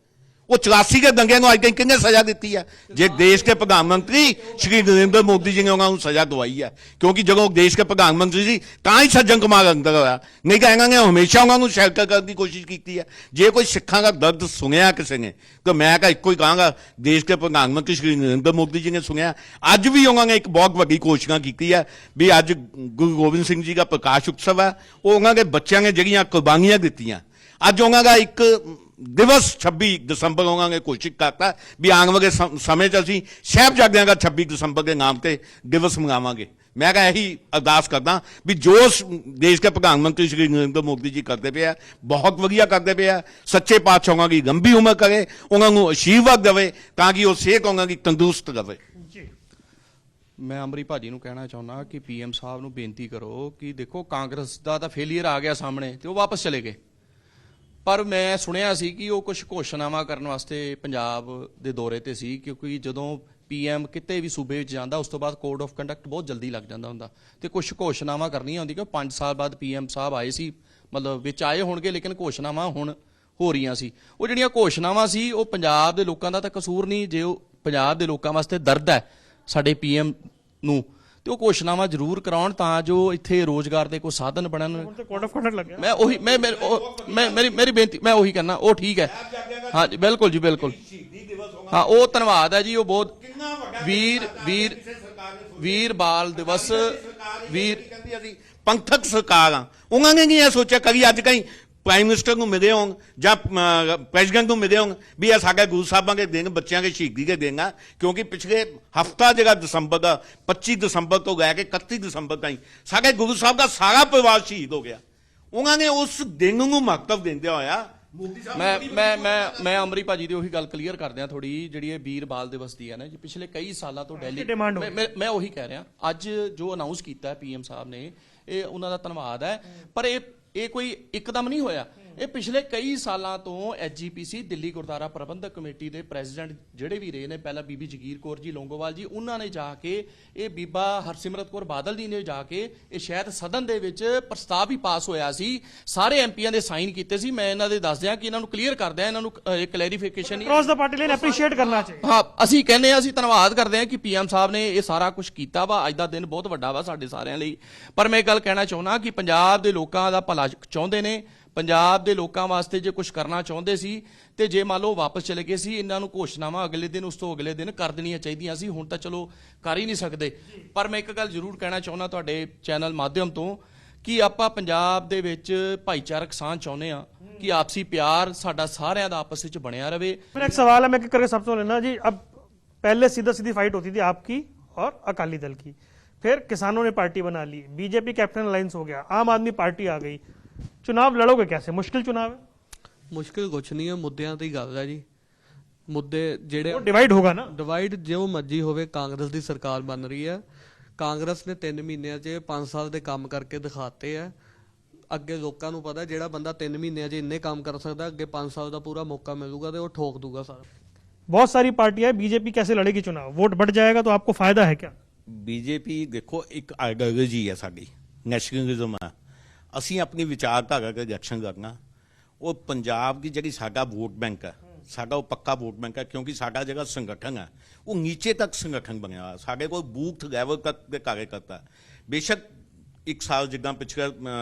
ਉਹ 84 ਦੇ ਦੰਗਿਆਂ ਨੂੰ ਅੱਜ ਤੱਕ ਕਿੰਨੇ ਸਜ਼ਾ ਦਿੱਤੀ ਹੈ? ਜੇ ਦੇਸ਼ ਦੇ ਪ੍ਰਧਾਨ ਮੰਤਰੀ ਸ਼੍ਰੀ ਨਰਿੰਦਰ ਮੋਦੀ ਜੀ ਨੇ ਉਹਨਾਂ ਨੂੰ ਸਜ਼ਾ ਦਵਾਈ ਹੈ, ਕਿਉਂਕਿ ਜਦੋਂ ਦੇਸ਼ ਦੇ ਪ੍ਰਧਾਨ ਮੰਤਰੀ ਸੀ ਤਾਂ ਹੀ ਸੱਜਣ ਕੁਮਾਰ ਅੰਦਰ ਹੋਇਆ, ਨਹੀਂ ਤਾਂ ਇਹਨਾਂ ਨੇ ਹਮੇਸ਼ਾ ਉਹਨਾਂ ਨੂੰ ਸ਼ੈਲਟਰ ਕਰਨ ਦੀ ਕੋਸ਼ਿਸ਼ ਕੀਤੀ ਹੈ। ਜੇ ਕੋਈ ਸਿੱਖਾਂ ਦਾ ਦਰਦ ਸੁਣਿਆ ਕਿਸੇ ਨੇ ਤਾਂ ਮੈਂ ਤਾਂ ਇੱਕੋ ਹੀ ਕਹਾਂਗਾ, ਦੇਸ਼ ਦੇ ਪ੍ਰਧਾਨ ਮੰਤਰੀ ਸ਼੍ਰੀ ਨਰਿੰਦਰ ਮੋਦੀ ਜੀ ਨੇ ਸੁਣਿਆ। ਅੱਜ ਵੀ ਉਹਨਾਂ ਨੇ ਇੱਕ ਬਹੁਤ ਵੱਡੀ ਘੋਸ਼ਣਾ ਕੀਤੀ ਹੈ ਵੀ ਅੱਜ ਗੁਰੂ ਗੋਬਿੰਦ ਸਿੰਘ ਜੀ ਦਾ ਪ੍ਰਕਾਸ਼ ਉਤਸਵ ਹੈ। ਉਹ ਉਹਨਾਂ ਦੇ ਬੱਚਿਆਂ ਨੇ ਜਿਹੜੀਆਂ ਕੁਰਬਾਨੀਆਂ ਦਿੱਤੀਆਂ, ਅੱਜ ਉਹਨਾਂ ਦਾ ਇੱਕ ਦਿਵਸ 26 ਦਸੰਬਰ ਉਹਨਾਂ ਨੇ ਘੋਸ਼ਿਤ ਕਰਤਾ ਵੀ ਆਉਣ ਵਾਲੇ ਸਮੇਂ 'ਚ ਅਸੀਂ ਸਾਹਿਬਜ਼ਾਦਿਆਂ ਦਾ 26 ਦਸੰਬਰ ਦੇ ਨਾਮ ਤੇ ਦਿਵਸ ਮਨਾਵਾਂਗੇ। ਮੈਂ ਕਹਾਂ ਇਹੀ ਅਰਦਾਸ ਕਰਦਾ ਵੀ ਜੋ ਦੇਸ਼ ਦੇ ਪ੍ਰਧਾਨ ਮੰਤਰੀ ਸ਼੍ਰੀ ਨਰਿੰਦਰ ਮੋਦੀ ਜੀ ਕਰਦੇ ਪਏ ਆ, ਬਹੁਤ ਵਧੀਆ ਕਰਦੇ ਪਏ ਆ। ਸੱਚੇ ਪਾਤਸ਼ਾਹ ਉਹਨਾਂ ਦੀ ਲੰਬੀ ਉਮਰ ਕਰੇ, ਉਹਨਾਂ ਨੂੰ ਆਸ਼ੀਰਵਾਦ ਦੇਵੇ ਤਾਂ ਕਿ ਉਹ ਸਿਹਤ ਉਹਨਾਂ ਦੀ ਤੰਦਰੁਸਤ ਰਹੇ। ਮੈਂ ਅਮਰੀ ਭਾਜੀ ਨੂੰ ਕਹਿਣਾ ਚਾਹੁੰਦਾ ਕਿ ਪੀਐਮ ਸਾਹਿਬ ਨੂੰ ਬੇਨਤੀ ਕਰੋ ਕਿ ਦੇਖੋ ਕਾਂਗਰਸ ਦਾ ਤਾਂ ਫੇਲੀਅਰ ਆ ਗਿਆ ਸਾਹਮਣੇ ਤੇ ਉਹ ਵਾਪਸ ਚਲੇ ਗਏ, ਪਰ ਮੈਂ ਸੁਣਿਆ ਸੀ ਕਿ ਉਹ ਕੁਝ ਘੋਸ਼ਣਾਵਾਂ ਕਰਨ ਵਾਸਤੇ ਪੰਜਾਬ ਦੇ ਦੌਰੇ ਤੇ ਸੀ, ਕਿਉਂਕਿ ਜਦੋਂ ਪੀਐਮ ਕਿਤੇ ਵੀ ਸੂਬੇ ਵਿੱਚ ਜਾਂਦਾ ਉਸ ਤੋਂ ਬਾਅਦ ਕੋਡ ਆਫ ਕੰਡਕਟ ਬਹੁਤ ਜਲਦੀ ਲੱਗ ਜਾਂਦਾ ਹੁੰਦਾ ਤੇ ਕੁਝ ਘੋਸ਼ਣਾਵਾਂ ਕਰਨੀਆਂ ਹੁੰਦੀ। ਕਿਉਂ 5 ਸਾਲ ਬਾਅਦ ਪੀਐਮ ਸਾਹਿਬ ਆਏ ਸੀ, ਮਤਲਬ ਵਿੱਚ ਆਏ ਹੋਣਗੇ, ਲੇਕਿਨ ਘੋਸ਼ਣਾਵਾਂ ਹੁਣ ਹੋ ਰਹੀਆਂ ਸੀ। ਉਹ ਜਿਹੜੀਆਂ ਘੋਸ਼ਣਾਵਾਂ ਸੀ ਉਹ ਪੰਜਾਬ ਦੇ ਲੋਕਾਂ ਦਾ ਤਾਂ ਕਸੂਰ ਨਹੀਂ। ਜੇ ਉਹ ਪੰਜਾਬ ਦੇ ਲੋਕਾਂ ਵਾਸਤੇ ਦਰਦ ਹੈ ਸਾਡੇ ਪੀਐਮ ਨੂੰ, ਤੇ ਉਹ ਘੋਸ਼ਣਾਵਾਂ ਜ਼ਰੂਰ ਕਰਾਉਣ ਤਾਂ ਜੋ ਇੱਥੇ ਰੋਜ਼ਗਾਰ ਦੇ ਕੋਈ ਸਾਧਨ ਬਣਨ। कोड ऑफ कंडक्ट लग गया। ਮੈਂ ਉਹੀ ਮੇਰੀ ਬੇਨਤੀ ਮੈਂ ਉਹੀ ਕਰਨਾ, ਉਹ ਠੀਕ ਹੈ। ਹਾਂ ਜੀ, ਬਿਲਕੁਲ ਜੀ, ਬਿਲਕੁਲ। ਹਾਂ, ਉਹ ਧੰਨਵਾਦ ਹੈ ਜੀ, ਉਹ ਬਹੁਤ ਵੀਰ ਬਾਲ ਦਿਵਸ ਪੰਥਕ ਸਰਕਾਰਾਂ ਉਹਨਾਂ ਨੇ ਨਹੀਂ ਇਹ ਸੋਚਿਆ ਕਦੀ ਅੱਜ ਕहीं ਪ੍ਰਾਈਮ ਮਿਨਿਸਟਰ ਨੂੰ ਮਿਲੇ ਹੋਣ ਜਾਂ ਪ੍ਰੈਜ਼ੀਡੈਂਟ ਨੂੰ ਮਿਲੇ ਹੋਣ ਵੀ ਇਹ ਸਾਡੇ ਗੁਰੂ ਸਾਹਿਬਾਂ ਦੇ ਦਿਨ, ਬੱਚਿਆਂ ਦੇ ਸ਼ਹੀਦੀ ਦੇ ਦਿਨ ਆ। ਕਿਉਂਕਿ ਪਿਛਲੇ ਹਫਤਾ ਜਿਹੜਾ ਦਸੰਬਰ ਦਾ 25 ਦਸੰਬਰ ਤੋਂ ਲੈ ਕੇ 31 ਦਸੰਬਰ ਤਾਈਂ ਸਾਡੇ ਗੁਰੂ ਸਾਹਿਬ ਦਾ ਸਾਰਾ ਪਰਿਵਾਰ ਸ਼ਹੀਦ ਹੋ ਗਿਆ। ਉਹਨਾਂ ਨੇ ਉਸ ਦਿਨ ਨੂੰ ਮਹੱਤਵ ਦਿੰਦਿਆਂ ਹੋਇਆ ਮੈਂ ਅਮਰੀ ਭਾਜੀ ਦੀ ਉਹੀ ਗੱਲ ਕਲੀਅਰ ਕਰਦੇ ਆ ਥੋੜੀ, ਜਿਹੜੀ ਇਹ ਵੀਰ ਬਾਲ ਦਿਵਸ ਦੀ ਹੈ ਨਾ ਜੀ, ਪਿਛਲੇ ਕਈ ਸਾਲਾਂ ਤੋਂ ਦਿੱਲੀ demand ਹੋ ਮੈਂ ਉਹੀ ਕਹਿ ਰਿਹਾ, ਅੱਜ ਜੋ ਅਨਾਉਂਸ ਕੀਤਾ ਹੈ ਪੀਐਮ ਸਾਹਿਬ ਨੇ, ਇਹ ਉਹਨਾਂ ਦਾ ਧੰਨਵਾਦ ਹੈ, ਪਰ ਇਹ ਕੋਈ ਇੱਕਦਮ ਨਹੀਂ ਹੋਇਆ। ਇਹ ਪਿਛਲੇ ਕਈ ਸਾਲਾਂ ਤੋਂ ਐਸਜੀਪੀਸੀ ਦਿੱਲੀ ਗੁਰਦੁਆਰਾ ਪ੍ਰਬੰਧਕ ਕਮੇਟੀ ਦੇ ਪ੍ਰੈਜ਼ੀਡੈਂਟ ਜਿਹੜੇ ਵੀ ਰਹੇ ਨੇ, ਪਹਿਲਾਂ ਬੀਬੀ ਜਗੀਰ ਕੌਰ ਜੀ ਲੋਂਗੋਵਾਲ ਜੀ, ਉਹਨਾਂ ਨੇ ਜਾ ਕੇ, ਇਹ ਬੀਬਾ ਹਰਸਿਮਰਤ ਕੌਰ ਬਾਦਲ ਜੀ ਨੇ ਜਾ ਕੇ, ਇਹ ਸ਼ਾਇਦ ਸਦਨ ਦੇ ਵਿੱਚ ਪ੍ਰਸਤਾਵ ਵੀ ਪਾਸ ਹੋਇਆ ਸੀ, ਸਾਰੇ ਐਮਪੀਆਂ ਦੇ ਸਾਈਨ ਕੀਤੇ ਸੀ। ਮੈਂ ਇਹਨਾਂ ਦੇ ਦੱਸ ਦਿਆਂ ਕਿ ਇਹਨਾਂ ਨੂੰ ਕਲੀਅਰ ਕਰ ਦਿਆਂ, ਇਹਨਾਂ ਨੂੰ clarification cross the party line appreciate करना चाहिए। ਹਾਂ, ਅਸੀਂ ਕਹਿੰਦੇ ਆ, ਅਸੀਂ ਧੰਨਵਾਦ ਕਰਦੇ ਆ ਕਿ ਪੀਐਮ ਸਾਹਿਬ ਨੇ ਇਹ ਸਾਰਾ ਕੁਝ ਕੀਤਾ ਵਾ। ਅੱਜ ਦਾ ਦਿਨ ਬਹੁਤ ਵੱਡਾ ਵਾ ਸਾਡੇ ਸਾਰਿਆਂ ਲਈ, ਪਰ ਮੈਂ ਇਹ ਗੱਲ ਕਹਿਣਾ ਚਾਹੁੰਦਾ ਕਿ ਪੰਜਾਬ ਦੇ ਲੋਕਾਂ ਦਾ ਭਲਾ ਚਾਹੁੰਦੇ ਨੇ, ਪੰਜਾਬ ਦੇ ਲੋਕਾਂ ਵਾਸਤੇ ਜੇ ਕੁਝ ਕਰਨਾ ਚਾਹੁੰਦੇ ਸੀ ਤੇ ਜੇ ਮੰਨ ਲਓ ਵਾਪਸ ਚਲੇ ਗਏ ਸੀ, ਇਹਨਾਂ ਨੂੰ ਘੋਸ਼ਣਾਵਾਂ ਅਗਲੇ ਦਿਨ, ਉਸ ਤੋਂ ਅਗਲੇ ਦਿਨ ਕਰ ਦੇਣੀਆਂ ਚਾਹੀਦੀਆਂ ਸੀ। ਹੁਣ ਤਾਂ ਚਲੋ ਕਰ ਹੀ ਨਹੀਂ ਸਕਦੇ, ਪਰ ਮੈਂ ਇੱਕ ਗੱਲ ਜ਼ਰੂਰ ਕਹਿਣਾ ਚਾਹੁੰਦਾ ਤੁਹਾਡੇ ਚੈਨਲ ਮਾਧਿਅਮ ਤੋਂ ਕਿ ਆਪਾਂ ਪੰਜਾਬ ਦੇ ਵਿੱਚ ਭਾਈਚਾਰਕ ਸਾਂਝ ਚਾਹੁੰਦੇ ਆ ਕਿ ਆਪਸੀ ਪਿਆਰ ਸਾਡਾ ਸਾਰਿਆਂ ਦਾ ਆਪਸ ਵਿੱਚ ਬਣਿਆ ਰਵੇ। मेरा एक सवाल है, मैं करके सबसे लेना जी। अब पहले सीधा सीधी फाइट होती थी आपकी और अकाली दल की, फिर किसानों ने पार्टी बना ली, बीजेपी कैप्टन अलायंस हो गया, आम आदमी पार्टी आ गई, चुनाव लड़ोगे कैसे? मुश्किल चुनाव है, ਮੁਸ਼ਕਿਲ ਕੁਛ ਨਹੀਂ ਹੈ, ਮੁੱਦਿਆਂ ਤੇ ਹੀ ਗੱਲ ਹੈ ਜੀ। ਮੁੱਦੇ ਜਿਹੜੇ वो डिवाइड होगा ना। ਡਿਵਾਈਡ ਜੋ ਮਰਜੀ ਹੋਵੇ, ਕਾਂਗਰਸ ਦੀ ਸਰਕਾਰ ਬਣ ਰਹੀ ਹੈ, ਕਾਂਗਰਸ ਨੇ 3 ਮਹੀਨਿਆਂ 'ਚ 5 ਸਾਲ ਦੇ ਕੰਮ ਕਰਕੇ ਦਿਖਾਤੇ ਆ। ਅੱਗੇ ਲੋਕਾਂ ਨੂੰ ਪਤਾ ਜਿਹੜਾ ਬੰਦਾ 3 ਮਹੀਨਿਆਂ 'ਚ ਇੰਨੇ ਕੰਮ ਕਰ ਸਕਦਾ, ਅੱਗੇ 5 ਸਾਲ ਦਾ ਪੂਰਾ ਮੌਕਾ ਮਿਲੂਗਾ ਤੇ ਉਹ ਠੋਕ ਦੂਗਾ ਸਾਰਾ। बहुत सारी पार्टियां, बीजेपी कैसे लड़ेगी चुनाव? वोट बढ़ जाएगा तो आपको फायदा है क्या? ਬੀਜੇਪੀ ਦੇਖੋ ਇੱਕ ਆਈਡੀਓਲੋਜੀ ਹੈ ਸਾਡੀ, ਨੈਸ਼ਨਲਿਜ਼ਮ ਹੈ। ਅਸੀਂ ਆਪਣੀ ਵਿਚਾਰਧਾਰਾ ਦਾ ਰਿਐਕਸ਼ਨ ਕਰਨਾ। ਉਹ ਪੰਜਾਬ ਦੀ ਜਿਹੜੀ ਸਾਡਾ ਵੋਟ ਬੈਂਕ ਹੈ, ਸਾਡਾ ਉਹ ਪੱਕਾ ਵੋਟ ਬੈਂਕ ਹੈ, ਕਿਉਂਕਿ ਸਾਡਾ ਜਿਹੜਾ ਸੰਗਠਨ ਹੈ ਉਹ ਨੀਚੇ ਤੱਕ ਸੰਗਠਨ ਬਣਿਆ ਹੋਇਆ। ਸਾਡੇ ਕੋਲ ਬੂਥ ਲੈਵਲ ਤੱਕ ਦੇ ਕਾਰਜਕਰਤਾ। ਬੇਸ਼ੱਕ ਇੱਕ ਸਾਲ ਜਿੱਦਾਂ ਪਿਛਲੇ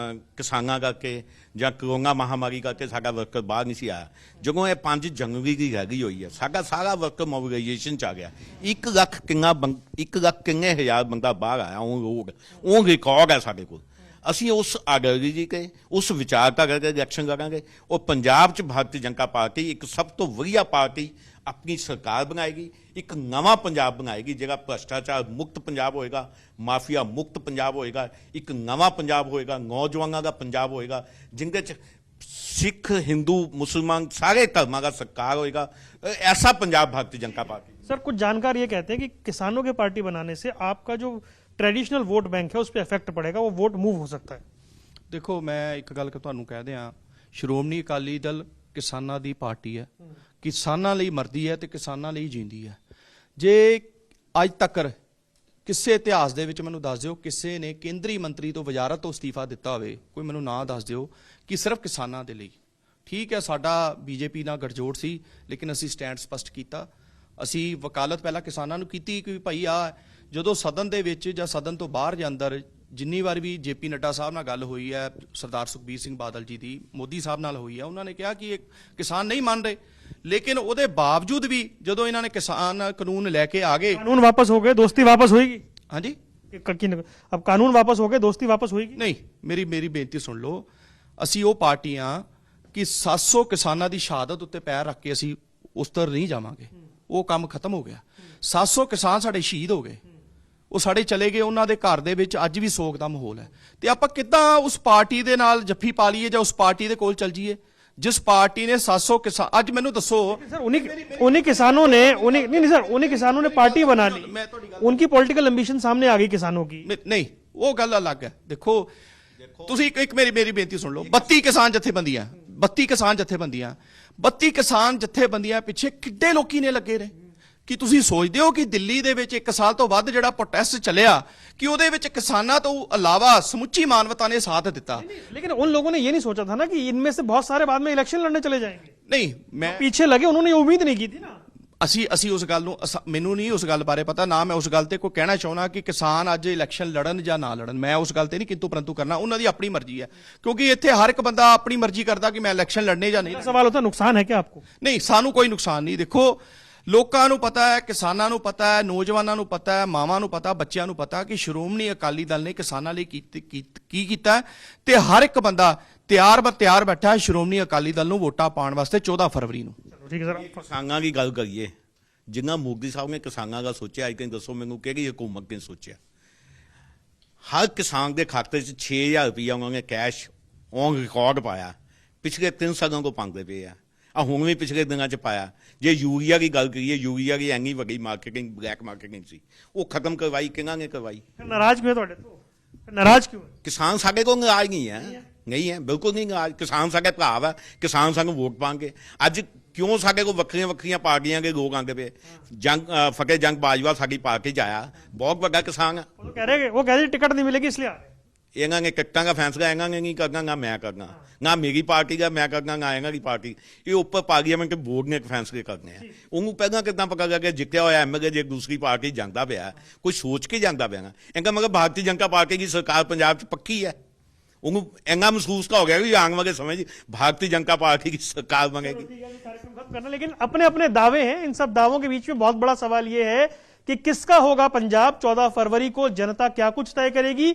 ਕਿਸਾਨਾਂ ਕਰਕੇ ਜਾਂ ਕਰੋਨਾ ਮਹਾਮਾਰੀ ਕਰਕੇ ਸਾਡਾ ਵਰਕਰ ਬਾਹਰ ਨਹੀਂ ਸੀ ਆਇਆ, ਜਦੋਂ ਇਹ 5 ਜਨਵਰੀ ਦੀ ਹੈਗੀ ਹੋਈ ਹੈ, ਸਾਡਾ ਸਾਰਾ ਵਰਕਰ ਮੋਬਿਲਾਈਜੇਸ਼ਨ 'ਚ ਆ ਗਿਆ। 1 ਲੱਖ ਕਿੰਨੇ ਹਜ਼ਾਰ ਬੰਦਾ ਬਾਹਰ ਆਇਆ, ਉਹ ਰਿਕਾਰਡ ਹੈ ਸਾਡੇ ਕੋਲ। ਅਸੀਂ ਉਸ ਆਈਡੀਓਲੋਜੀ ਕੇ, ਉਸ ਵਿਚਾਰਧਾਰਾ ਦੇ ਰਿਐਕਸ਼ਨ ਕਰਾਂਗੇ। ਉਹ ਪੰਜਾਬ 'ਚ ਭਾਰਤੀ ਜਨਤਾ ਪਾਰਟੀ ਇੱਕ ਸਭ ਤੋਂ ਵਧੀਆ ਪਾਰਟੀ ਆਪਣੀ ਸਰਕਾਰ ਬਣਾਏਗੀ, ਇੱਕ ਨਵਾਂ ਪੰਜਾਬ ਬਣਾਏਗੀ ਜਿਹੜਾ ਭ੍ਰਸ਼ਟਾਚਾਰ ਮੁਕਤ ਪੰਜਾਬ ਹੋਏਗਾ, ਮਾਫੀਆ ਮੁਕਤ ਪੰਜਾਬ ਹੋਏਗਾ, ਇੱਕ ਨਵਾਂ ਪੰਜਾਬ ਹੋਏਗਾ, ਨੌਜਵਾਨਾਂ ਦਾ ਪੰਜਾਬ ਹੋਏਗਾ, ਜਿੰਦੇ 'ਚ ਸਿੱਖ, हिंदू, मुसलमान सारे धर्म का सरकार होएगा। ऐसा पंजाब भारतीय जनता पार्टी। सर, कुछ जानकार ये कहते हैं कि किसानों के पार्टी बनाने से आपका जो ट्रेडिशनल वोट बैंक है उस पर इफेक्ट पड़ेगा, वो वोट मूव हो सकता है। ਦੇਖੋ, ਮੈਂ ਇੱਕ ਗੱਲ ਤੁਹਾਨੂੰ ਕਹਿ ਦਿਆਂ, ਸ਼੍ਰੋਮਣੀ ਅਕਾਲੀ ਦਲ ਕਿਸਾਨਾਂ ਦੀ ਪਾਰਟੀ ਹੈ, ਕਿਸਾਨਾਂ ਲਈ ਮਰਦੀ ਹੈ ਤੇ ਕਿਸਾਨਾਂ ਲਈ ਜਿੰਦੀ ਹੈ। ਜੇ ਅੱਜ ਤੱਕ ਕਿਸੇ ਇਤਿਹਾਸ ਦੇ ਵਿੱਚ ਮੈਨੂੰ ਦੱਸ ਦਿਓ ਕਿਸੇ ਨੇ ਕੇਂਦਰੀ ਮੰਤਰੀ ਤੋਂ ਵਜ਼ਾਰਤ ਤੋਂ ਅਸਤੀਫਾ ਦਿੱਤਾ ਹੋਵੇ, ਕੋਈ ਮੈਨੂੰ ਨਾਂ ਦੱਸ ਦਿਓ ਕਿ ਸਿਰਫ ਕਿਸਾਨਾਂ ਦੇ ਲਈ। ਠੀਕ ਹੈ, ਸਾਡਾ ਬੀਜੇਪੀ ਨਾਲ ਗੱਠਜੋੜ ਸੀ, ਲੇਕਿਨ ਅਸੀਂ ਸਟੈਂਡ ਸਪਸ਼ਟ ਕੀਤਾ। ਅਸੀਂ ਵਕਾਲਤ ਪਹਿਲਾਂ ਕਿਸਾਨਾਂ ਨੂੰ ਕੀਤੀ ਕਿ ਭਾਈ ਆ ਜਦੋਂ ਸਦਨ ਦੇ ਵਿੱਚ ਜਾਂ ਸਦਨ ਤੋਂ ਬਾਹਰ ਜਾਂ ਅੰਦਰ ਜਿੰਨੀ ਵਾਰ ਵੀ ਜੇਪੀ ਨੱਡਾ ਸਾਹਿਬ ਨਾਲ ਗੱਲ ਹੋਈ ਹੈ, ਸਰਦਾਰ ਸੁਖਬੀਰ ਸਿੰਘ ਬਾਦਲ ਜੀ ਦੀ, ਮੋਦੀ ਸਾਹਿਬ ਨਾਲ ਹੋਈ ਹੈ, ਉਹਨਾਂ ਨੇ ਕਿਹਾ ਕਿ ਇਹ ਕਿਸਾਨ ਨਹੀਂ ਮੰਨ ਰਹੇ, ਲੇਕਿਨ ਉਹਦੇ ਬਾਵਜੂਦ ਵੀ ਜਦੋਂ ਇਹਨਾਂ ਨੇ ਕਿਸਾਨ ਕਾਨੂੰਨ ਲੈ ਕੇ ਆ ਗਏ, कानून वापस हो गए, दोस्ती वापस होगी। ਹਾਂਜੀ अब कानून वापस हो गए, दोस्ती वापस होगी। ਨਹੀਂ, ਮੇਰੀ ਬੇਨਤੀ ਸੁਣ ਲਓ। ਅਸੀਂ ਉਹ ਪਾਰਟੀਆਂ ਕਿ 700 ਕਿਸਾਨਾਂ ਦੀ ਸ਼ਹਾਦਤ ਉੱਤੇ ਪੈਰ ਰੱਖ ਕੇ ਅਸੀਂ ਉਸ ਤਰ ਨਹੀਂ ਜਾਵਾਂਗੇ। ਉਹ ਕੰਮ ਖਤਮ ਹੋ ਗਿਆ। 700 ਕਿਸਾਨ ਸਾਡੇ ਸ਼ਹੀਦ ਹੋ ਗਏ, ਉਹ ਸਾਡੇ ਚਲੇ ਗਏ, ਉਹਨਾਂ ਦੇ ਘਰ ਦੇ ਵਿੱਚ ਅੱਜ ਵੀ ਸੋਗ ਦਾ ਮਾਹੌਲ ਹੈ। ਤੇ ਆਪਾਂ ਕਿੱਦਾਂ ਉਸ ਪਾਰਟੀ ਦੇ ਨਾਲ ਜੱਫੀ ਪਾ ਲਈਏ ਜਾਂ ਉਸ ਪਾਰਟੀ ਦੇ ਕੋਲ ਚੱਲ ਜਾਈਏ जिस पार्टी ने 700 किसान, आज मैनू दसो सर, उन्हीं किसानों ने उन्हीं किसानों ने पार्टी बना ली, उनकी पॉलिटिकल एम्बिशन सामने आ गई किसानों की। नहीं, वो गल अलग है। देखो ਤੁਸੀਂ ਇੱਕ ਮੇਰੀ ਬੇਨਤੀ ਸੁਣ ਲਓ। 32 ਕਿਸਾਨ ਜਥੇਬੰਦੀਆਂ 32 ਕਿਸਾਨ ਜਥੇਬੰਦੀਆਂ ਪਿੱਛੇ ਕਿੱਡੇ ਲੋਕੀ ਨੇ ਲੱਗੇ ਰਹੇ ਕਿ ਤੁਸੀਂ ਸੋਚਦੇ ਹੋ ਕਿ ਦਿੱਲੀ ਦੇ ਵਿੱਚ 1 ਸਾਲ ਤੋਂ ਵੱਧ ਜਿਹੜਾ ਪ੍ਰੋਟੈਸਟ ਚੱਲਿਆ ਕਿ ਉਹਦੇ ਵਿੱਚ ਕਿਸਾਨਾਂ ਤੋਂ ਇਲਾਵਾ ਸਮੁੱਚੀ ਮਾਨਵਤਾ ਨੇ ਸਾਥ ਦਿੱਤਾ। लेकिन उन लोगों ने ये नहीं सोचा था ना कि इनमें से बहुत सारे बाद में इलेक्शन लड़ने चले जाएंगे। ਨਹੀਂ, ਮੈਂ पीछे लगे, उन्होंने ये उम्मीद नहीं की थी ना। ਅਸੀਂ ਉਸ ਗੱਲ ਨੂੰ ਮੈਨੂੰ ਨਹੀਂ ਉਸ ਗੱਲ ਬਾਰੇ ਪਤਾ, ਨਾ ਮੈਂ ਉਸ ਗੱਲ ਤੇ ਕੋਈ ਕਹਿਣਾ ਚਾਹੁੰਦਾ ਕਿ ਕਿਸਾਨ ਅੱਜ ਇਲੈਕਸ਼ਨ ਲੜਨ ਜਾਂ ਨਾ ਲੜਨ। ਮੈਂ ਉਸ ਗੱਲ ਤੇ ਨਹੀਂ ਕਿੰਤੂ ਪਰੰਤੂ ਕਰਨਾ, ਉਹਨਾਂ ਦੀ ਆਪਣੀ ਮਰਜ਼ੀ ਹੈ, ਕਿਉਂਕਿ ਇੱਥੇ ਹਰ ਇੱਕ ਬੰਦਾ ਆਪਣੀ ਮਰਜ਼ੀ ਕਰਦਾ ਕਿ ਮੈਂ ਇਲੈਕਸ਼ਨ ਲੜਨੇ ਜਾਂ ਨਹੀਂ। सवाल होता है नुकसान है क्या आपको? ਨਹੀਂ, ਸਾਨੂੰ ਕੋਈ ਨੁਕਸਾਨ ਨਹੀਂ। ਦੇਖੋ, ਲੋਕਾਂ ਨੂੰ ਪਤਾ ਹੈ, ਕਿਸਾਨਾਂ ਨੂੰ ਪਤਾ ਹੈ, ਨੌਜਵਾਨਾਂ ਨੂੰ ਪਤਾ ਹੈ, ਮਾਵਾਂ ਨੂੰ ਪਤਾ, ਬੱਚਿਆਂ ਨੂੰ ਪਤਾ ਕਿ ਸ਼੍ਰੋਮਣੀ ਅਕਾਲੀ ਦਲ ਨੇ ਕਿਸਾਨਾਂ ਲਈ ਕੀ ਕੀਤਾ ਤੇ ਹਰ ਇੱਕ ਬੰਦਾ ਤਿਆਰ ਬੈਠਾ ਹੈ ਸ਼੍ਰੋਮਣੀ ਅਕਾਲੀ ਦਲ ਨੂੰ ਵੋਟਾਂ ਪਾਉਣ ਵਾਸਤੇ 14 ਫਰਵਰੀ ਨੂੰ। ठीक है सर। ਕਿਸਾਨਾਂ ਦੀ ਗੱਲ ਕਰੀਏ, ਜਿੰਨਾ ਮੋਦੀ ਸਾਹਿਬ ਨੇ ਕਿਸਾਨਾਂ ਦਾ ਸੋਚਿਆ, ਅੱਜ ਦੱਸੋ ਮੈਨੂੰ ਕਿਹੜੀ ਹਕੂਮਤ ਨੇ ਸੋਚਿਆ? ਹਰ ਕਿਸਾਨ ਦੇ ਖਾਤੇ 'ਚ 6000 ਰੁਪਈਆ ਉਹਨਾਂ ਨੇ ਕੈਸ਼ ਔਨ ਰਿਕਾਰਡ ਪਾਇਆ। ਪਿਛਲੇ 3 ਸਾਲਾਂ ਤੋਂ ਪਾਉਂਦੇ ਪਏ ਆ ਹੁਣ ਵੀ ਪਿਛਲੇ ਦਿਨਾਂ 'ਚ ਪਾਇਆ। ਜੇ ਯੂਰੀਆ ਦੀ ਗੱਲ ਕਰੀਏ, ਯੂਰੀਆ ਦੀ ਐਨੀ ਵੱਡੀ ਮਾਰਕੀਟਿੰਗ, ਬਲੈਕ ਮਾਰਕੀਟਿੰਗ ਸੀ, ਉਹ ਖਤਮ ਕਰਵਾਈ ਕਿਹਨਾਂ ਨੇ ਕਰਵਾਈ? ਨਾਰਾਜ਼ ਕਿਉਂ ਤੁਹਾਡੇ ਤੋਂ? ਨਾਰਾਜ਼ ਕਿਉਂ? ਕਿਸਾਨ ਸਾਡੇ ਕੋਲ ਨਾਰਾਜ਼ ਨਹੀਂ ਹੈ ਬਿਲਕੁਲ ਨਹੀਂ ਨਾਰਾਜ਼। ਕਿਸਾਨ ਸਾਡੇ ਭਰਾ ਵਾ, ਕਿਸਾਨ ਸਾਨੂੰ ਵੋਟ ਪਾਣਗੇ। ਅੱਜ ਕਿਉਂ ਸਾਡੇ ਕੋਲ ਵੱਖਰੀਆਂ ਵੱਖਰੀਆਂ ਪਾਰਟੀਆਂ ਦੇ ਲੋਕ ਆਉਂਦੇ ਪਏ? ਫਤਿਹ ਜੰਗ ਬਾਜਵਾ ਸਾਡੀ ਪਾਰਟੀ 'ਚ ਆਇਆ, ਬਹੁਤ ਵੱਡਾ ਕਿਸਾਨ ਆ। ਉਹ ਕह रहे टिकट नहीं मिलेगी इसलिए आ रहे हैं। ਇਹਨਾਂ ਨੇ ਟਿਕਟਾਂ ਦਾ ਫੈਸਲਾ ਇਹਨਾਂ ਨੇ ਨਹੀਂ ਕਰਨਾ, ਨਾ ਮੈਂ ਕਰਨਾ, ਨਾ ਮੇਰੀ ਪਾਰਟੀ ਦਾ ਮੈਂ ਕਰਨਾ, ਨਾ ਇਹਨਾਂ ਦੀ ਪਾਰਟੀ। ਇਹ ਉੱਪਰ ਪਾਰਲੀਮੈਂਟ ਬੋਰਡ ਨੇ ਫੈਸਲੇ ਕਰਨੇ ਆ। ਉਹਨੂੰ ਪਹਿਲਾਂ ਕਿੱਦਾਂ ਪਤਾ ਲੱਗਿਆ ਜਿੱਤਿਆ ਹੋਇਆ ਐਮਐਲਏ ਜੇ ਦੂਸਰੀ ਪਾਰਟੀ ਜਾਂਦਾ ਪਿਆ, ਕੋਈ ਸੋਚ ਕੇ ਜਾਂਦਾ ਪਿਆ ਨਾ। ਇਹਦਾ ਮਤਲਬ ਭਾਰਤੀ ਜਨਤਾ ਪਾਰਟੀ ਦੀ ਸਰਕਾਰ ਪੰਜਾਬ 'ਚ ਪੱਕੀ ਹੈ। ਉਹਨੂੰ ਇੰਨਾ ਮਹਿਸੂਸ ਹੋ ਗਿਆ कि आने वाले समय भारतीय जनता पार्टी की सरकार बनेगी। कार्यक्रम खत्म करना, लेकिन अपने अपने दावे हैं। इन सब दावों के बीच में बहुत बड़ा सवाल यह है कि किसका होगा पंजाब। 14 फरवरी को जनता क्या कुछ तय करेगी,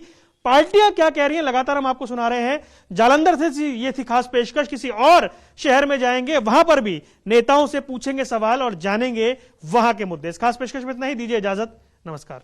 पार्टियां क्या कह रही हैं, लगातार हम आपको सुना रहे हैं। जालंधर से ये थी खास पेशकश। किसी और शहर में जाएंगे, वहां पर भी नेताओं से पूछेंगे सवाल और जानेंगे वहां के मुद्दे। इस खास पेशकश में इतना ही, दीजिए इजाजत, नमस्कार।